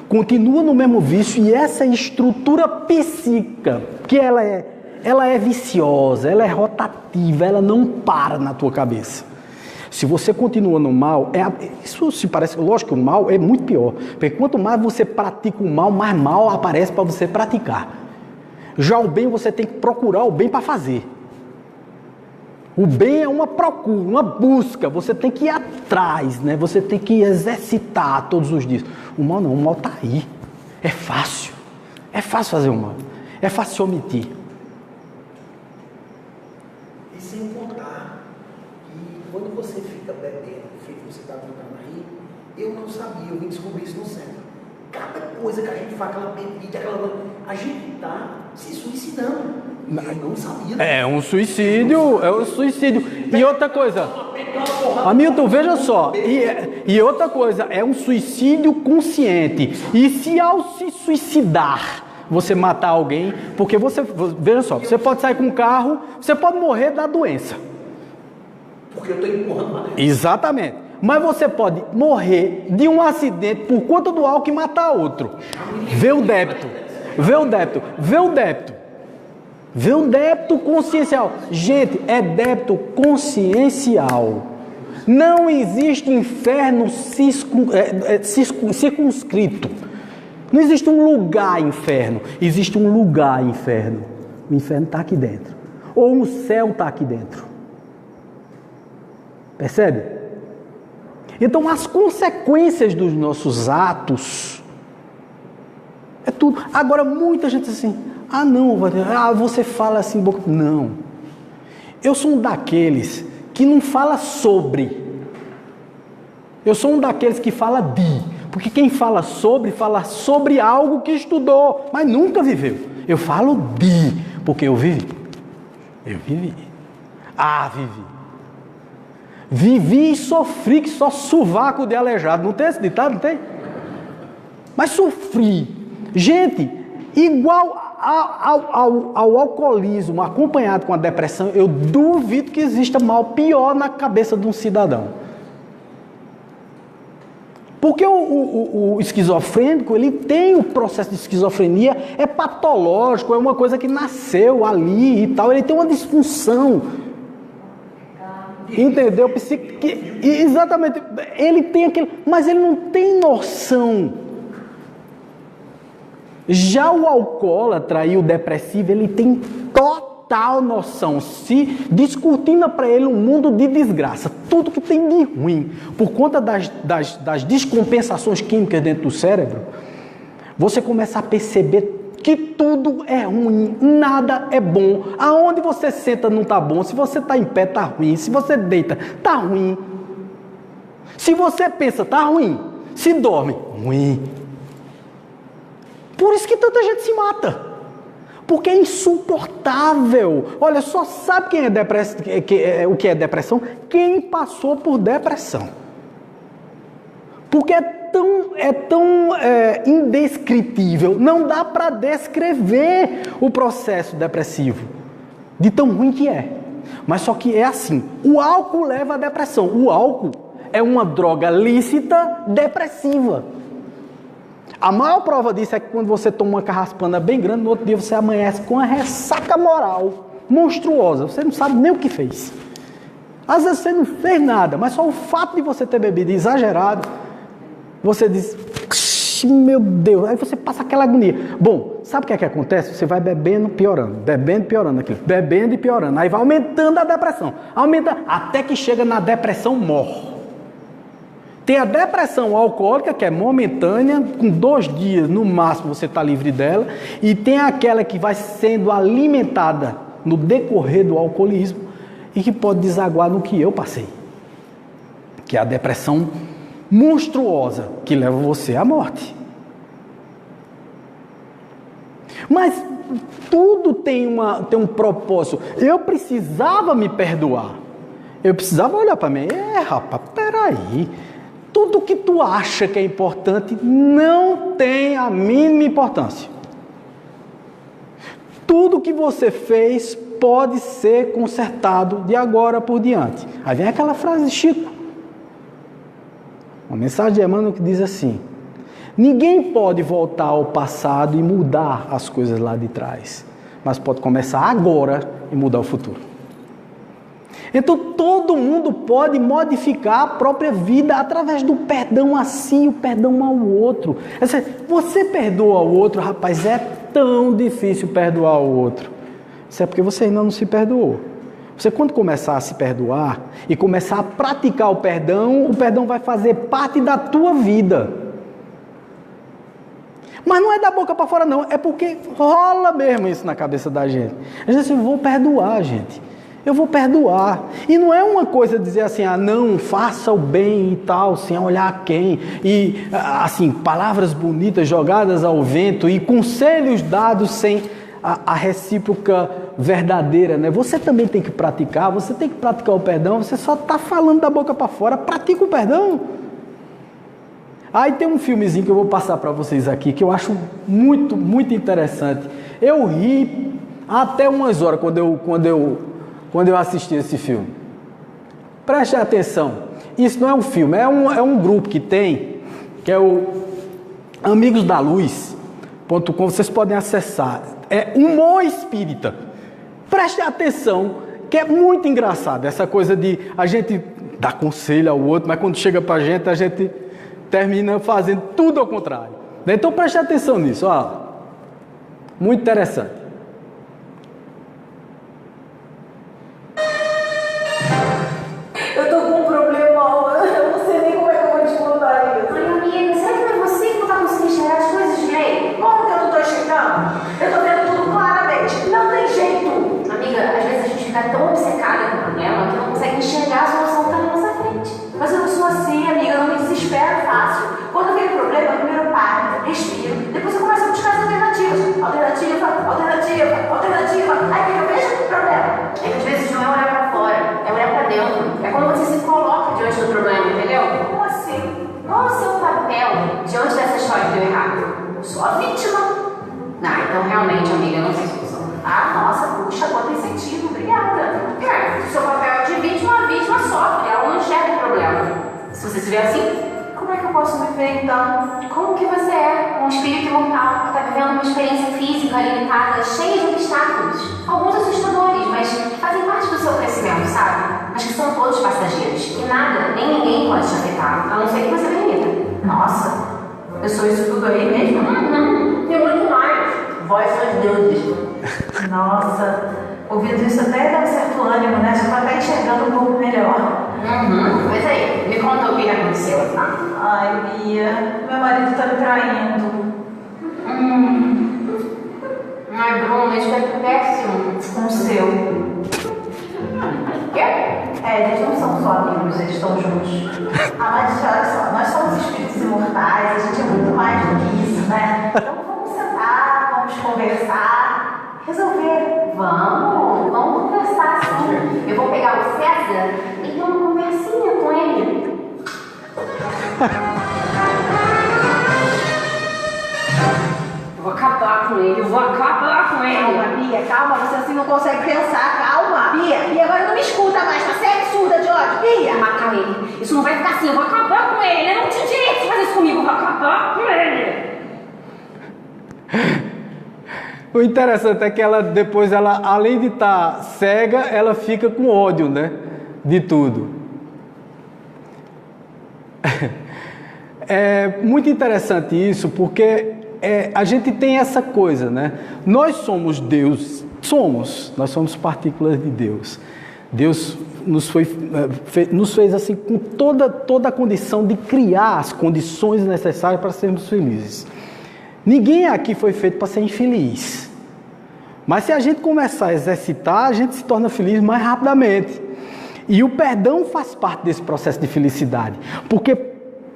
continua no mesmo vício, e essa estrutura psíquica, que ela é viciosa, ela é rotativa, ela não para na tua cabeça. Se você continua no mal, isso se parece, lógico que o mal é muito pior, porque quanto mais você pratica o mal, mais mal aparece para você praticar. Já o bem, você tem que procurar o bem para fazer. O bem é uma procura, uma busca, você tem que ir atrás, né? Você tem que exercitar todos os dias. O mal não, o mal está aí. É fácil fazer o mal, é fácil se omitir. E sem contar que quando você fica bebendo, feito você está contando aí, eu não sabia, eu vim descobrir isso no centro. Cada coisa que a gente faz, aquela bebida, a gente está se suicidando. Eu não sabia. É um suicídio. E outra coisa, Hamilton, veja só, e outra coisa, é um suicídio consciente. E se ao se suicidar, você matar alguém, porque veja só, você pode sair com um carro, você pode morrer da doença. Porque eu estou empurrando uma doença. Exatamente. Mas você pode morrer de um acidente por conta do álcool e matar outro. Vê o débito consciencial. Gente, é débito consciencial. Não existe inferno circunscrito. Não existe um lugar inferno. Existe um lugar inferno. O inferno está aqui dentro. Ou o céu está aqui dentro. Percebe? Então, as consequências dos nossos atos é tudo. Agora, muita gente diz assim, não, você fala assim, não. Eu sou um daqueles que não fala sobre. Eu sou um daqueles que fala de. Porque quem fala sobre algo que estudou, mas nunca viveu. Eu falo de, porque eu vivi. Eu vivi. Vivi. Vivi e sofri, que só sovaco de aleijado. Não tem esse ditado? Não tem? Mas sofri. Gente, igual ao alcoolismo acompanhado com a depressão, eu duvido que exista mal pior na cabeça de um cidadão. Porque o esquizofrênico, ele tem o processo de esquizofrenia, é patológico, é uma coisa que nasceu ali e tal, ele tem uma disfunção. Entendeu? Exatamente, ele tem aquele, mas ele não tem noção. Já o alcoólatra e o depressivo, ele tem total noção, se descortina para ele um mundo de desgraça, tudo que tem de ruim, por conta das descompensações químicas dentro do cérebro, você começa a perceber que tudo é ruim, nada é bom. Aonde você senta não está bom, se você está em pé está ruim, se você deita está ruim, se você pensa está ruim, se dorme, ruim. Por isso que tanta gente se mata, porque é insuportável. Olha, só sabe quem é o que é depressão? Quem passou por depressão. Porque é tão indescritível, não dá para descrever o processo depressivo, de tão ruim que é. Mas só que é assim, o álcool leva à depressão. O álcool é uma droga lícita depressiva. A maior prova disso é que quando você toma uma carraspana bem grande, no outro dia você amanhece com uma ressaca moral monstruosa. Você não sabe nem o que fez. Às vezes você não fez nada, mas só o fato de você ter bebido exagerado, você diz, meu Deus, aí você passa aquela agonia. Bom, sabe o que é que acontece? Você vai bebendo, piorando aquilo, bebendo e piorando. Aí vai aumentando a depressão, aumenta até que chega na depressão morre. Tem a depressão alcoólica, que é momentânea, com 2 dias no máximo você está livre dela, e tem aquela que vai sendo alimentada no decorrer do alcoolismo e que pode desaguar no que eu passei, que é a depressão monstruosa que leva você à morte. Mas tudo tem um propósito. Eu precisava me perdoar. Eu precisava olhar para mim. Rapaz, peraí. Tudo que tu acha que é importante não tem a mínima importância. Tudo que você fez pode ser consertado de agora por diante. Aí vem aquela frase de Chico. Uma mensagem de Emmanuel que diz assim: ninguém pode voltar ao passado e mudar as coisas lá de trás, mas pode começar agora e mudar o futuro. Então todo mundo pode modificar a própria vida através do perdão a si e o perdão ao outro. Você perdoa ao outro, rapaz, é tão difícil perdoar o outro. Isso é porque você ainda não se perdoou. Você, quando começar a se perdoar e começar a praticar o perdão vai fazer parte da tua vida. Mas não é da boca para fora não, é porque rola mesmo isso na cabeça da gente. A gente diz assim, eu vou perdoar, gente. Eu vou perdoar. E não é uma coisa dizer assim, não, faça o bem e tal, sem olhar a quem. E, assim, palavras bonitas jogadas ao vento e conselhos dados sem a recíproca verdadeira, né? Você também tem que praticar, você tem que praticar o perdão, você só está falando da boca para fora, pratica o perdão. Aí tem um filmezinho que eu vou passar para vocês aqui, que eu acho muito, muito interessante. Eu ri até umas horas quando eu assisti esse filme. Preste atenção, isso não é um filme, é um grupo que tem, que é o amigosdaluz.com, vocês podem acessar. É humor espírita. Preste atenção, que é muito engraçado essa coisa de a gente dar conselho ao outro, mas quando chega pra gente, a gente termina fazendo tudo ao contrário. Então preste atenção nisso, ó. Muito interessante. Eu tô com um problemão, eu não sei nem como é que eu vou te contar isso. Ai, amiga, será que não é você que não tá conseguindo enxergar as coisas direito? Como que eu não tô enxergando? Eu tô vendo tudo claramente, não tem jeito. Amiga, às vezes a gente fica tão obcecada com o problema que não consegue enxergar a solução que tá na nossa frente. Mas eu não sou assim, amiga, eu não me desespero fácil. Quando vem o problema, eu primeiro paro, respiro, depois eu começo a buscar as alternativas. Alternativa. Aí que eu vejo o problema. É que às vezes não é olhar pra fora, é olhar pra dentro. É quando você se coloca diante do problema, entendeu? Como assim? Qual é o seu papel diante dessa história que deu errado? Eu sou a vítima. Então realmente, amiga, não tem solução. Nossa, puxa, quanto incentivo, obrigada. Se o seu papel é de vítima, a vítima sofre, ela não enxerga o problema. Se você se vê assim, como é que eu posso me ver então? como que você é um espírito imortal que está vivendo uma experiência física limitada, cheia de obstáculos, alguns assustadores, mas que fazem parte do seu crescimento, sabe? Mas que são todos passageiros, e nada, nem ninguém pode te afetar, a não ser que você permita. Nossa, eu sou isso tudo aí mesmo? Tem muito mais. Vós sois deuses. Nossa, ouvindo isso até dá um certo ânimo, né? Já tô até enxergando um pouco melhor. Pois aí, me conta o que aconteceu. Ai, Bia, meu marido tá me traindo. Ai, Bruno, isso é péssimo. Com o seu. Quê? Eles não são só amigos, eles estão juntos. Mas olha só, nós somos espíritos imortais, a gente é muito mais do que isso, né? Então vamos sentar, vamos conversar, resolver. Vamos conversar sim. Eu vou pegar o César e ter uma conversinha com ele. Vou acabar com ele. Calma, Bia, calma, você assim não consegue pensar, calma. Bia, agora não me escuta mais, tá sério, surda de ódio, Bia. Vou matar ele. Isso não vai ficar assim, eu vou acabar com ele. Eu não tinha direito de fazer isso comigo, eu vou acabar com ele. O interessante é que ela depois, além de estar cega, ela fica com ódio, né? De tudo. É muito interessante isso, porque a gente tem essa coisa, né? Nós somos Deus, nós somos partículas de Deus. Deus nos fez assim com toda a condição de criar as condições necessárias para sermos felizes. Ninguém aqui foi feito para ser infeliz. Mas se a gente começar a exercitar, a gente se torna feliz mais rapidamente. E o perdão faz parte desse processo de felicidade. Porque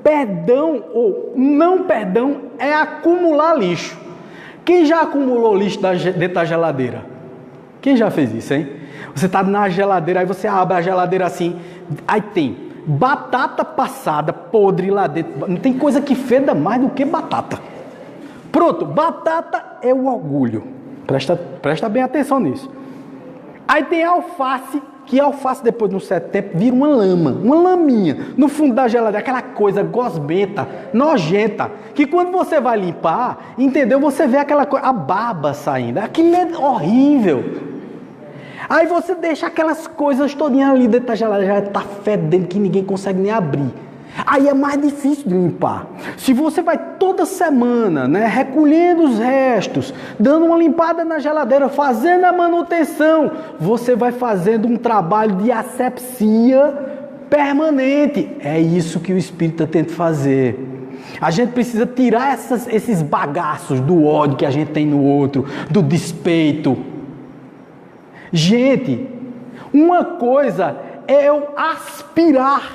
perdão ou não perdão é acumular lixo. Quem já acumulou lixo dentro da geladeira? Quem já fez isso, hein? Você está na geladeira, aí você abre a geladeira assim, aí tem batata passada, podre lá dentro. Não tem coisa que feda mais do que batata. Pronto, batata é o orgulho. Presta bem atenção nisso. Aí tem alface, que alface depois de um certo tempo vira uma lama, uma laminha no fundo da geladeira, aquela coisa gosmenta, nojenta, que quando você vai limpar, entendeu? Você vê aquela coisa, a baba saindo, aquilo é horrível. Aí você deixa aquelas coisas todinhas ali dentro da geladeira, já está fedendo que ninguém consegue nem abrir. Aí é mais difícil de limpar. Se você vai toda semana, né, recolhendo os restos, dando uma limpada na geladeira, fazendo a manutenção, você vai fazendo um trabalho de asepsia permanente. É isso que o Espírito tenta fazer. A gente precisa tirar esses bagaços do ódio que a gente tem no outro, do despeito. Gente, uma coisa é eu aspirar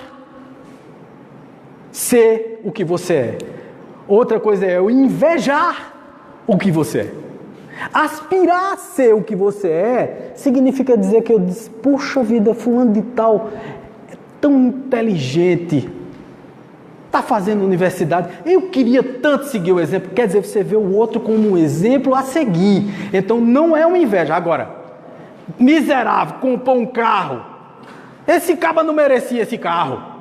ser o que você é. Outra coisa é eu invejar o que você é. Aspirar a ser o que você é significa dizer que eu disse, puxa vida, fulano de tal é tão inteligente, está fazendo universidade, eu queria tanto seguir o exemplo. Quer dizer, você vê o outro como um exemplo a seguir. Então não é uma inveja. Agora, miserável, comprou um carro, esse cara não merecia esse carro.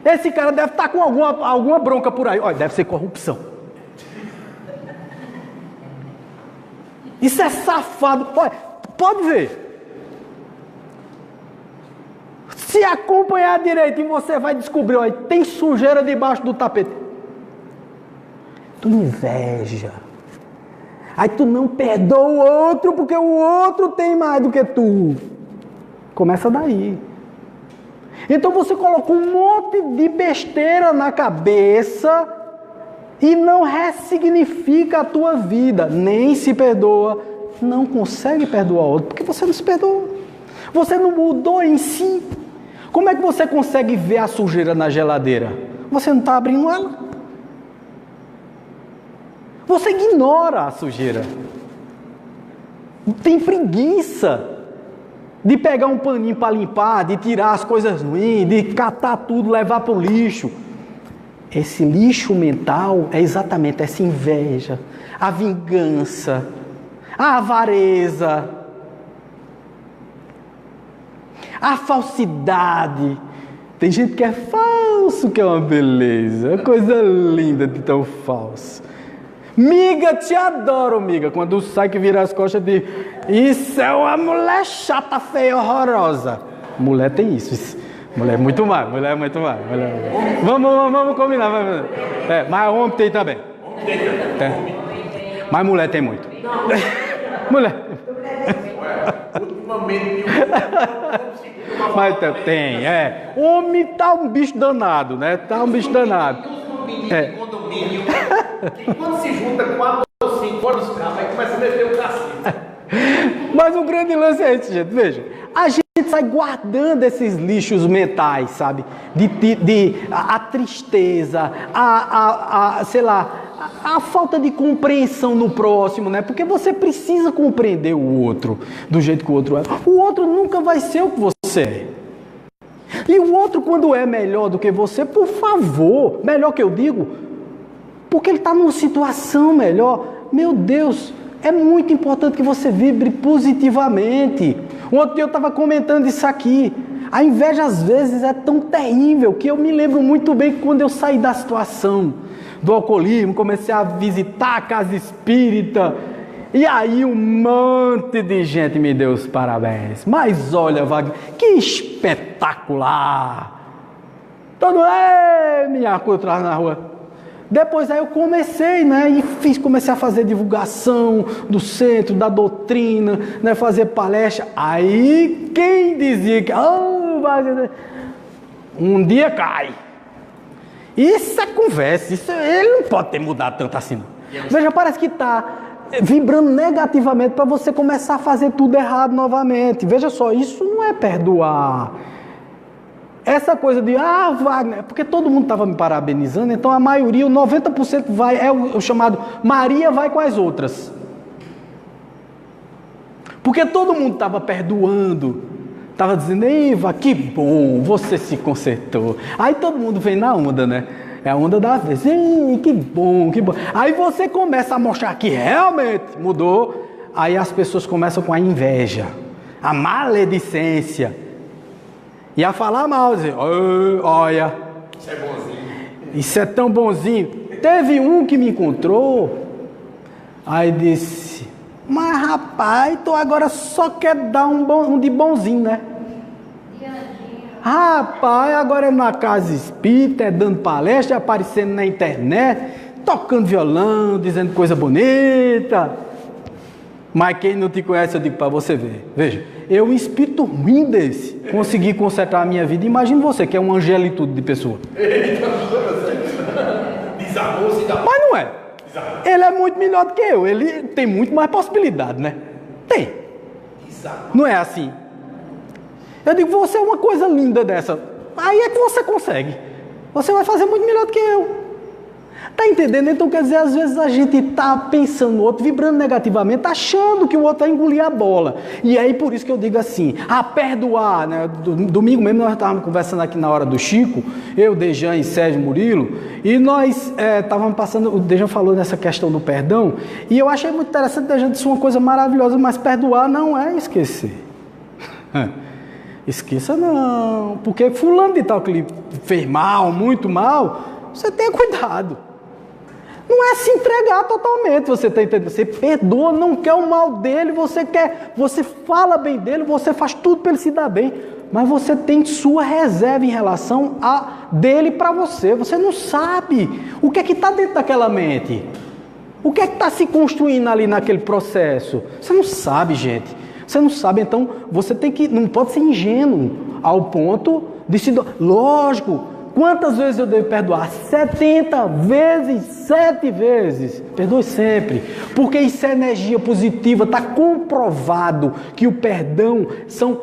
Esse cara deve estar com alguma bronca por aí. Olha, deve ser corrupção. Isso é safado. Olha, pode ver. Se acompanhar direitinho, você vai descobrir, olha, tem sujeira debaixo do tapete. Tu inveja. Aí tu não perdoa o outro porque o outro tem mais do que tu. Começa daí. Então você coloca um monte de besteira na cabeça e não ressignifica a tua vida. Nem se perdoa, não consegue perdoar o outro porque você não se perdoa. Você não mudou em si. Como é que você consegue ver a sujeira na geladeira? Você não está abrindo ela. Você ignora a sujeira. Tem preguiça de pegar um paninho para limpar, de tirar as coisas ruins, de catar tudo, levar para o lixo. Esse lixo mental é exatamente essa inveja, a vingança, a avareza, a falsidade. Tem gente que é falso, que é uma beleza, é uma coisa linda de tão falso. Miga, te adoro, miga. Quando sai que vira as costas de... Isso é uma mulher chata, feia, horrorosa. Mulher tem isso. Mulher é muito mais, mulher é muito mais. Vamos combinar. Mas homem tem também. Mas mulher tem muito. Mulher. Mas tem, Homem tá um bicho danado, né? Tá um bicho danado. Que quando se junta 4 ou 5 fora dos carros, aí começa a meter o cacete. Mas o grande lance é esse, gente. Veja, a gente sai guardando esses lixos mentais, sabe? A tristeza, sei lá, a falta de compreensão no próximo, né? Porque você precisa compreender o outro do jeito que o outro é. O outro nunca vai ser o que você é. E o outro, quando é melhor do que você, por favor, melhor que eu digo, porque ele está numa situação melhor, meu Deus, é muito importante que você vibre positivamente. Ontem eu estava comentando isso aqui. A inveja às vezes é tão terrível que eu me lembro muito bem quando eu saí da situação do alcoolismo, comecei a visitar a casa espírita. E aí um monte de gente me deu os parabéns. Mas olha, Wagner, que espetacular! Todo me encontrar na rua. Depois aí eu comecei, né? E comecei a fazer divulgação do centro, da doutrina, né? Fazer palestra. Aí quem dizia que um dia cai. Isso é conversa, ele não pode ter mudado tanto assim. Não. Veja, parece que está vibrando negativamente para você começar a fazer tudo errado novamente. Veja só, isso não é perdoar. Essa coisa de, Wagner, porque todo mundo estava me parabenizando, então a maioria, o 90% vai, é o chamado Maria vai com as outras. Porque todo mundo estava perdoando, estava dizendo, Eva, que bom, você se consertou. Aí todo mundo vem na onda, né? É a onda da vez, que bom, que bom. Aí você começa a mostrar que realmente mudou, aí as pessoas começam com a inveja, a maledicência. E a falar mal, dizer, olha, isso é bonzinho. Isso é tão bonzinho. Teve um que me encontrou, aí disse, mas rapaz, tu agora só quer dar um de bonzinho, né? Rapaz, agora é na casa espírita, é dando palestra, aparecendo na internet, tocando violão, dizendo coisa bonita. Mas quem não te conhece, eu digo para você ver. Veja, eu, um espírito ruim desse, consegui consertar a minha vida. Imagine você, que é um angelitude de pessoa. Mas não é. Ele é muito melhor do que eu. Ele tem muito mais possibilidade, né? Tem. Não é assim. Eu digo, você é uma coisa linda dessa. Aí é que você consegue. Você vai fazer muito melhor do que eu. Tá entendendo? Então, quer dizer, às vezes a gente tá pensando no outro, vibrando negativamente, achando que o outro vai engolir a bola. E aí, por isso que eu digo assim, perdoar, né? Domingo mesmo nós estávamos conversando aqui na hora do Chico, eu, Dejan e Sérgio Murilo, e nós estávamos passando, o Dejan falou nessa questão do perdão, e eu achei muito interessante, o Dejan disse uma coisa maravilhosa, mas perdoar não é esquecer. Esqueça não, porque fulano de tal que lhe fez mal, muito mal, você tenha cuidado. Não é se entregar totalmente, você está entendendo? Você perdoa, não quer o mal dele, você fala bem dele, você faz tudo para ele se dar bem, mas você tem sua reserva em relação a dele para você. Você não sabe o que é que está dentro daquela mente, o que é que está se construindo ali naquele processo. Você não sabe, gente. Você não sabe, então você não pode ser ingênuo ao ponto de se... Lógico. Quantas vezes eu devo perdoar? 70 vezes, 7 vezes. Perdoe sempre. Porque isso é energia positiva. Está comprovado que o perdão são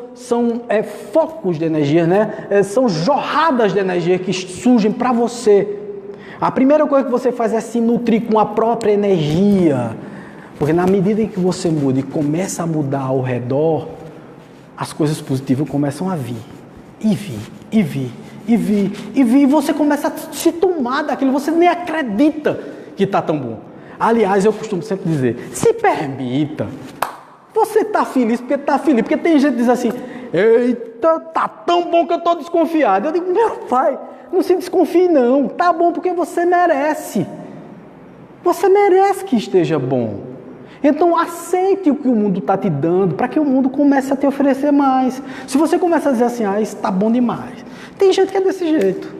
focos de energia, né? São jorradas de energia que surgem para você. A primeira coisa que você faz é se nutrir com a própria energia. Porque na medida em que você muda e começa a mudar ao redor, as coisas positivas começam a vir. E vir, e vir. E você começa a se tomar daquilo, você nem acredita que está tão bom. Aliás, eu costumo sempre dizer, se permita. Você está feliz porque está feliz. Porque tem gente que diz assim, eita, tá tão bom que eu estou desconfiado. Eu digo, meu pai, não se desconfie não. Tá bom porque você merece. Você merece que esteja bom. Então aceite o que o mundo está te dando, para que o mundo comece a te oferecer mais. Se você começa a dizer assim, isso está bom demais. Tem gente que é desse jeito.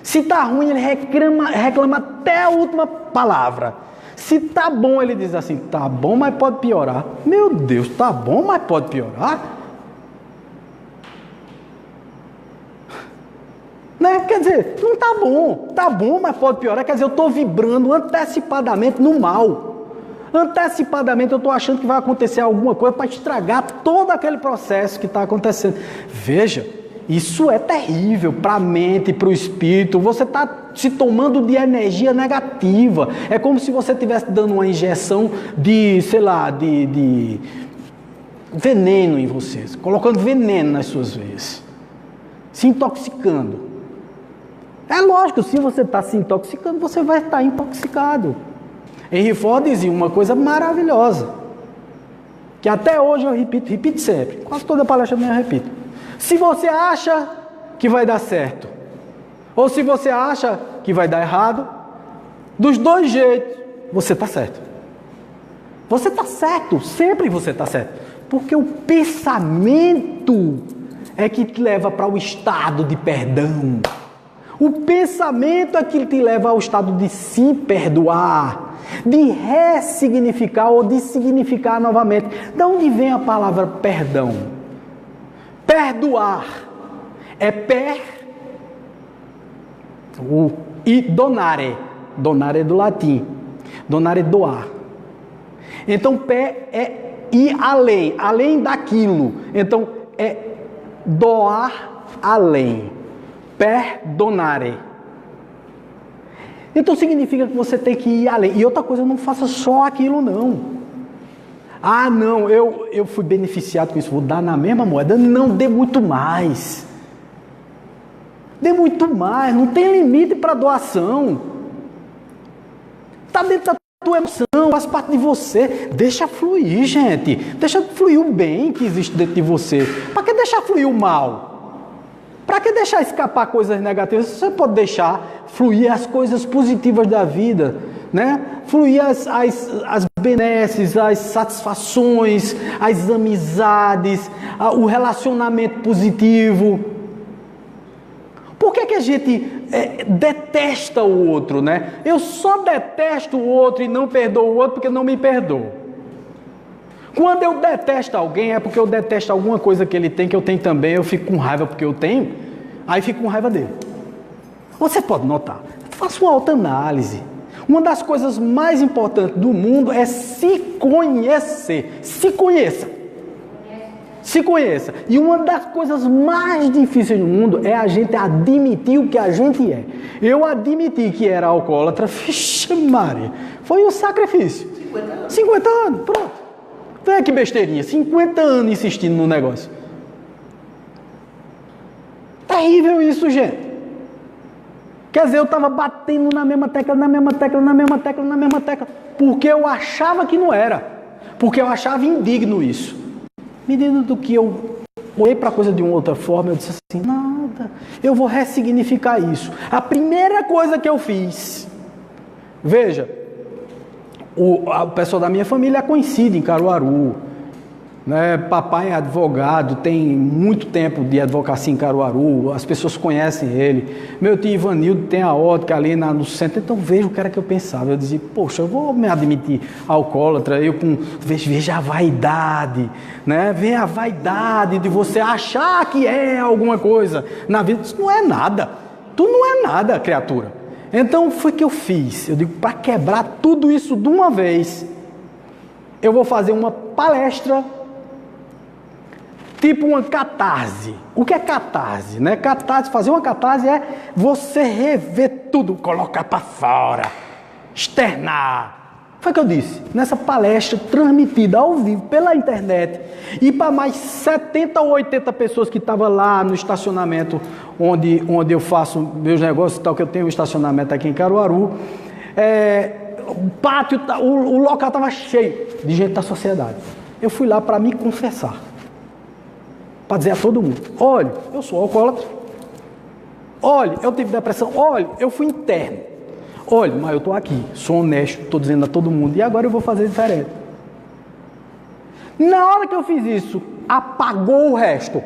Se está ruim, ele reclama até a última palavra. Se está bom, ele diz assim, está bom, mas pode piorar. Meu Deus, está bom, mas pode piorar? Né? Quer dizer, não está bom, mas pode piorar. Quer dizer, eu estou vibrando antecipadamente no mal. Antecipadamente eu estou achando que vai acontecer alguma coisa para estragar todo aquele processo que está acontecendo. Veja, isso é terrível para a mente, para o espírito. Você está se tomando de energia negativa. É como se você estivesse dando uma injeção de veneno em vocês, colocando veneno nas suas veias, se intoxicando. É lógico, se você está se intoxicando, você vai estar intoxicado. Henry Ford dizia uma coisa maravilhosa, que até hoje eu repito sempre, quase toda palestra minha eu repito. Se você acha que vai dar certo, ou se você acha que vai dar errado, Dos dois jeitos, você está certo. Você está certo, sempre você está certo. Porque o pensamento é que te leva para o estado de perdão. O pensamento é que te leva ao estado de se perdoar, de ressignificar ou de significar novamente. De onde vem a palavra perdão? Perdoar é e donare. Donare é do latim. Donare é doar. Então, pé é ir além, além daquilo. Então, é doar além. Perdonare. Então, significa que você tem que ir além. E outra coisa, não faça só aquilo, não. Ah, não, eu fui beneficiado com isso, vou dar na mesma moeda. Não, dê muito mais. Dê muito mais, não tem limite para doação. Está dentro da tua emoção, faz parte de você. Deixa fluir, gente. Deixa fluir o bem que existe dentro de você. Para que deixar fluir o mal? Para que deixar escapar coisas negativas? Você pode deixar fluir as coisas positivas da vida, né? Fluir as benesses, as satisfações, as amizades, o relacionamento positivo. Por que a gente detesta o outro, né? Eu só detesto o outro e não perdoo o outro porque não me perdoo. Quando eu detesto alguém é porque eu detesto alguma coisa que ele tem que eu tenho também, eu fico com raiva porque eu tenho, aí fico com raiva dele. Você pode notar, faça uma autoanálise. Uma das coisas mais importantes do mundo é se conhecer. Se conheça. Se conheça. E uma das coisas mais difíceis do mundo é a gente admitir o que a gente é. Eu admiti que era alcoólatra, vixe Maria, foi um sacrifício. 50 anos, pronto. Vê que besteirinha, 50 anos insistindo no negócio. Terrível isso, gente. Quer dizer, eu estava batendo na mesma tecla, porque eu achava que não era. Porque eu achava indigno isso. Medida do que eu olhei para a coisa de uma outra forma, eu disse assim, nada, eu vou ressignificar isso. A primeira coisa que eu fiz, veja, o pessoal da minha família é conhecido em Caruaru, né? Papai é advogado, tem muito tempo de advocacia em Caruaru, as pessoas conhecem ele. Meu tio Ivanildo tem a ótica ali no centro, então veja o que era que eu pensava. Eu dizia, poxa, eu vou me admitir alcoólatra, veja a vaidade, né? Vem a vaidade de você achar que é alguma coisa na vida. Isso não é nada, tu não é nada, criatura. Então foi o que eu fiz. Eu digo, para quebrar tudo isso de uma vez, eu vou fazer uma palestra, tipo uma catarse. O que é catarse? Né? Catarse, fazer uma catarse é você rever tudo, colocar para fora, externar. Foi o que eu disse. Nessa palestra transmitida ao vivo pela internet e para mais 70 ou 80 pessoas que estavam lá no estacionamento onde eu faço meus negócios e tal, que eu tenho um estacionamento aqui em Caruaru. O pátio, o local estava cheio de gente da sociedade. Eu fui lá para me confessar. Para dizer a todo mundo, olha, eu sou alcoólatra, olha, eu tive depressão, olha, eu fui interno, olha, mas eu estou aqui, sou honesto, estou dizendo a todo mundo, e agora eu vou fazer diferente. Na hora que eu fiz isso, apagou o resto,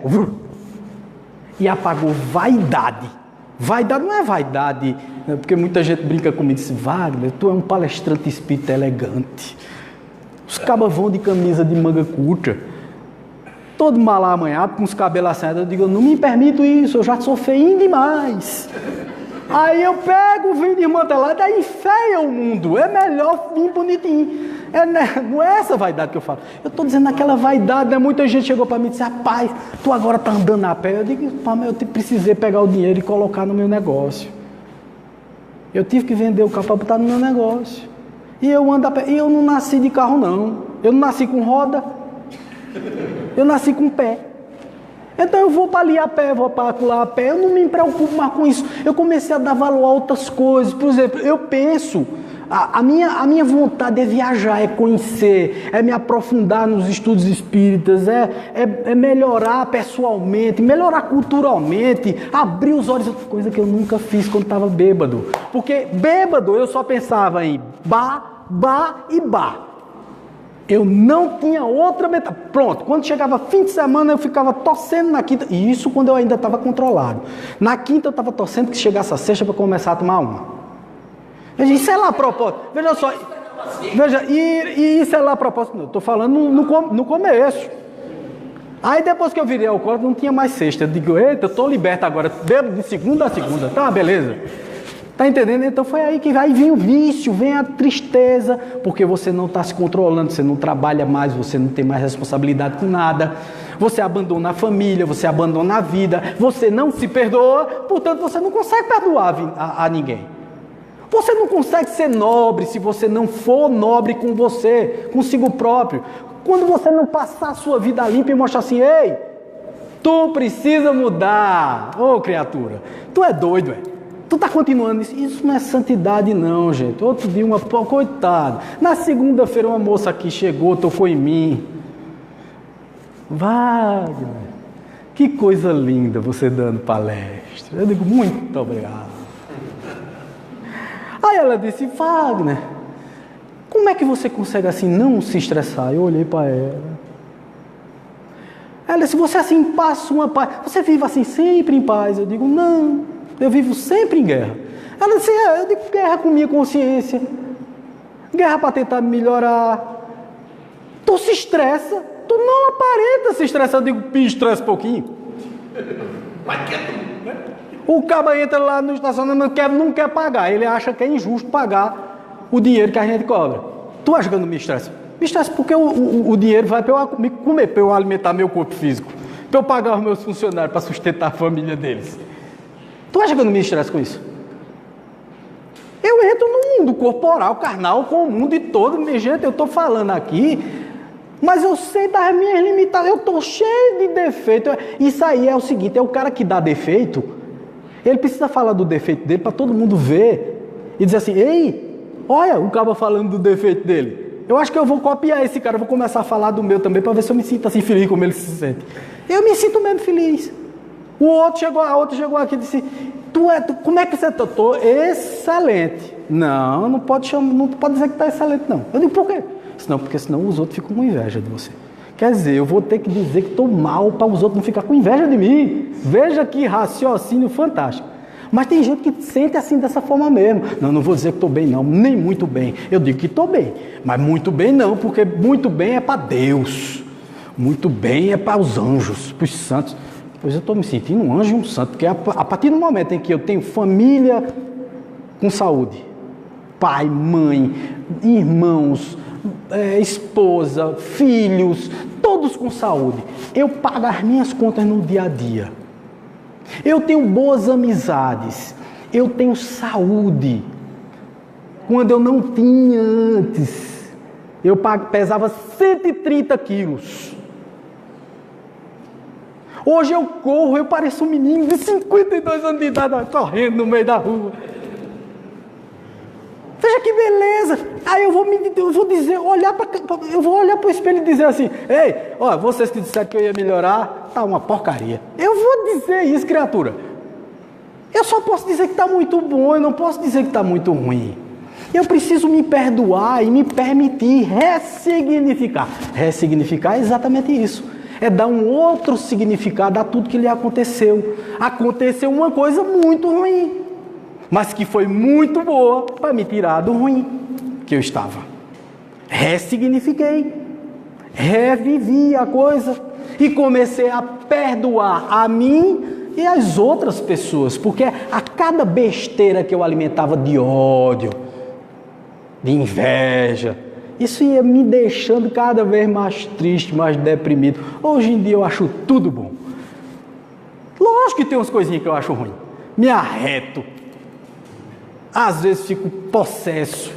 e apagou vaidade. Vaidade não é vaidade, né? Porque muita gente brinca comigo e diz, Wagner, tu é um palestrante espírita elegante, os cabas vão de camisa de manga curta, todo mal amanhado, com os cabelos assanhados, eu digo, eu não me permito isso, eu já sou feinho demais. Aí eu pego o vinho desmantelado e enfeia o mundo. É melhor vir bonitinho. Não é essa vaidade que eu falo. Eu estou dizendo aquela vaidade, né? Muita gente chegou para mim e disse, rapaz, tu agora está andando a pé. Eu digo, eu precisei pegar o dinheiro e colocar no meu negócio. Eu tive que vender o carro para botar no meu negócio. E eu ando a pé. E eu não nasci de carro, não. Eu não nasci com roda. Eu nasci com pé. Então eu vou para ali a pé, vou para lá a pé, eu não me preocupo mais com isso. Eu comecei a dar valor a outras coisas. Por exemplo, eu penso, A minha vontade é viajar, é conhecer, é me aprofundar nos estudos espíritas, é melhorar pessoalmente, melhorar culturalmente, abrir os olhos, coisa que eu nunca fiz quando estava bêbado. Porque bêbado eu só pensava em bar e bar. Eu não tinha outra metade. Pronto, quando chegava fim de semana eu ficava torcendo na quinta, e isso quando eu ainda estava controlado. Na quinta eu estava torcendo que chegasse a sexta para começar a tomar uma. Veja, isso é lá a propósito. Veja só. Veja, e isso é lá a propósito. Eu estou falando no começo. Aí depois que eu virei alcoólatra, não tinha mais sexta. Eu digo, eita, eu estou liberto agora. Bebo de segunda a segunda. Tá, beleza. Tá entendendo? Então foi aí que vem o vício, vem a tristeza, porque você não está se controlando, você não trabalha mais, você não tem mais responsabilidade com nada. Você abandona a família, você abandona a vida, você não se perdoa, portanto você não consegue perdoar a ninguém. Você não consegue ser nobre se você não for nobre com você, consigo próprio. Quando você não passar a sua vida limpa e mostrar assim, ei, tu precisa mudar. Ô criatura, tu é doido, tu tá continuando isso. Isso não é santidade não, gente. Outro dia, coitado. Na segunda-feira uma moça aqui chegou, tocou em mim. Wagner, que coisa linda você dando palestra. Eu digo, muito obrigado. Aí ela disse, Wagner, como é que você consegue assim não se estressar? Eu olhei para ela. Ela disse, você assim passa uma paz, você vive assim sempre em paz. Eu digo, não, eu vivo sempre em guerra. Ela disse, eu digo, guerra com minha consciência, guerra para tentar me melhorar. Tu se estressa, tu não aparenta se estressar. Eu digo, estressa um pouquinho. Mas quer tudo, né? O caba entra lá no estacionamento, não quer pagar. Ele acha que é injusto pagar o dinheiro que a gente cobra. Tu acha que eu não me estresso? Me estresso porque o dinheiro vai para eu me comer, para eu alimentar meu corpo físico, para eu pagar os meus funcionários, para sustentar a família deles. Tu acha que eu não me estresso com isso? Eu entro no mundo corporal, carnal, com o mundo e todo. Minha gente, eu estou falando aqui, mas eu sei das minhas limitações. Eu estou cheio de defeito. Isso aí é o seguinte, é o cara que dá defeito. Ele precisa falar do defeito dele para todo mundo ver e dizer assim, ei, olha o cara falando do defeito dele. Eu acho que eu vou copiar esse cara, eu vou começar a falar do meu também para ver se eu me sinto assim feliz como ele se sente. Eu me sinto mesmo feliz. A outra chegou aqui e disse, como é que você está? Estou excelente. Não pode dizer que está excelente não. Eu digo, por quê? Porque senão os outros ficam com inveja de você. Quer dizer, eu vou ter que dizer que estou mal para os outros não ficarem com inveja de mim. Veja que raciocínio fantástico. Mas tem gente que sente assim dessa forma mesmo. Não vou dizer que estou bem não, nem muito bem. Eu digo que estou bem, mas muito bem não, porque muito bem é para Deus. Muito bem é para os anjos, para os santos. Pois eu estou me sentindo um anjo e um santo, porque a partir do momento em que eu tenho família com saúde, pai, mãe, irmãos, esposa, filhos, todos com saúde, eu pago as minhas contas no dia a dia, eu tenho boas amizades, eu tenho saúde, quando eu não tinha antes, eu pesava 130 quilos, hoje eu corro, eu pareço um menino de 52 anos de idade, correndo no meio da rua. Veja que beleza. Aí eu vou olhar para o espelho e dizer assim, ei, ó, vocês que disseram que eu ia melhorar, tá uma porcaria. Eu vou dizer isso, criatura. Eu só posso dizer que está muito bom, eu não posso dizer que está muito ruim. Eu preciso me perdoar e me permitir ressignificar. Ressignificar é exatamente isso. É dar um outro significado a tudo que lhe aconteceu. Aconteceu uma coisa muito ruim, mas que foi muito boa para me tirar do ruim que eu estava. Ressignifiquei, revivi a coisa e comecei a perdoar a mim e as outras pessoas, porque a cada besteira que eu alimentava de ódio, de inveja, isso ia me deixando cada vez mais triste, mais deprimido. Hoje em dia eu acho tudo bom. Lógico que tem umas coisinhas que eu acho ruim. Me arreto. Às vezes fico possesso.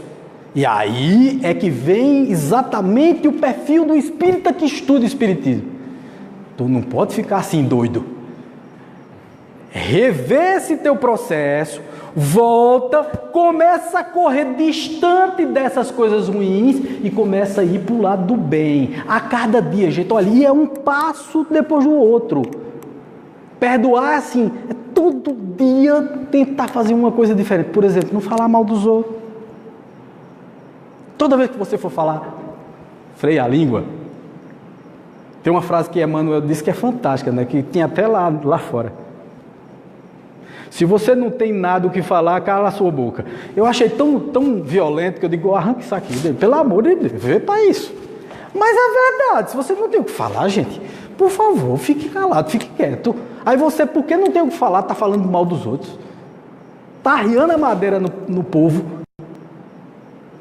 E aí é que vem exatamente o perfil do espírita que estuda o espiritismo. Tu não pode ficar assim doido. Rever esse teu processo, volta, começa a correr distante dessas coisas ruins e começa a ir para o lado do bem. A cada dia, gente, olha, e é um passo depois do outro. Perdoar, assim, é todo dia tentar fazer uma coisa diferente. Por exemplo, não falar mal dos outros. Toda vez que você for falar, freia a língua. Tem uma frase que Emmanuel disse que é fantástica, né? Que tem até lá fora. Se você não tem nada o que falar, cala a sua boca. Eu achei tão violento que eu digo, arranca isso aqui. Pelo amor de Deus, vê para isso. Mas é verdade, se você não tem o que falar, gente, por favor, fique calado, fique quieto. Aí você, porque não tem o que falar, está falando mal dos outros. Está arriando a madeira no povo.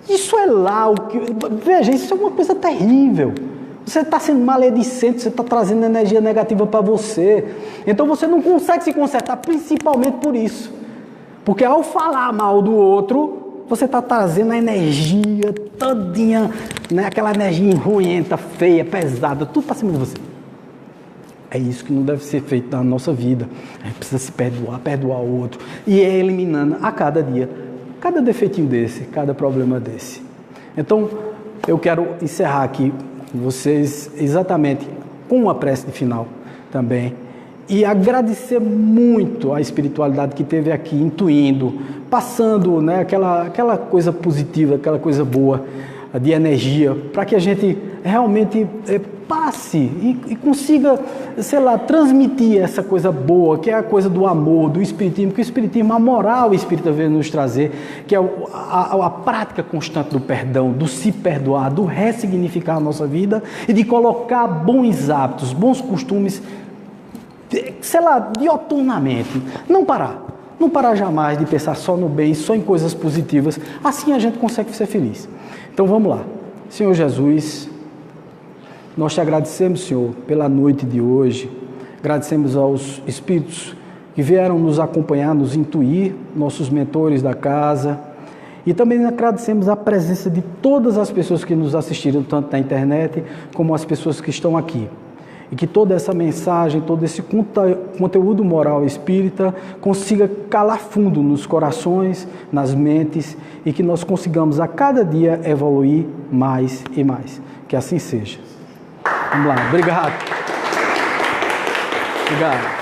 Isso é lá o que... Veja, isso é uma coisa terrível. Você está sendo maledicente, você está trazendo energia negativa para você. Então você não consegue se consertar, principalmente por isso. Porque ao falar mal do outro, você está trazendo a energia todinha, né? Aquela energia ruenta, feia, pesada, tudo para cima de você. É isso que não deve ser feito na nossa vida. A gente precisa se perdoar o outro. E é eliminando a cada dia, cada defeitinho desse, cada problema desse. Então, eu quero encerrar aqui com vocês exatamente com uma prece de final também. E agradecer muito a espiritualidade que teve aqui, intuindo, passando, né, aquela coisa positiva, aquela coisa boa de energia, para que a gente realmente passe e consiga, sei lá, transmitir essa coisa boa, que é a coisa do amor, do espiritismo, que o espiritismo, a moral espírita veio nos trazer, que é a prática constante do perdão, do se perdoar, do ressignificar a nossa vida e de colocar bons hábitos, bons costumes, sei lá, dioturnamente. Não parar jamais de pensar só no bem, só em coisas positivas. Assim a gente consegue ser feliz. Então vamos lá. Senhor Jesus, nós te agradecemos, Senhor, pela noite de hoje. Agradecemos aos espíritos que vieram nos acompanhar, nos intuir, nossos mentores da casa. E também agradecemos a presença de todas as pessoas que nos assistiram, tanto na internet como as pessoas que estão aqui. E que toda essa mensagem, todo esse conteúdo moral espírita consiga calar fundo nos corações, nas mentes, e que nós consigamos a cada dia evoluir mais e mais. Que assim seja. Vamos lá, obrigado. Obrigado.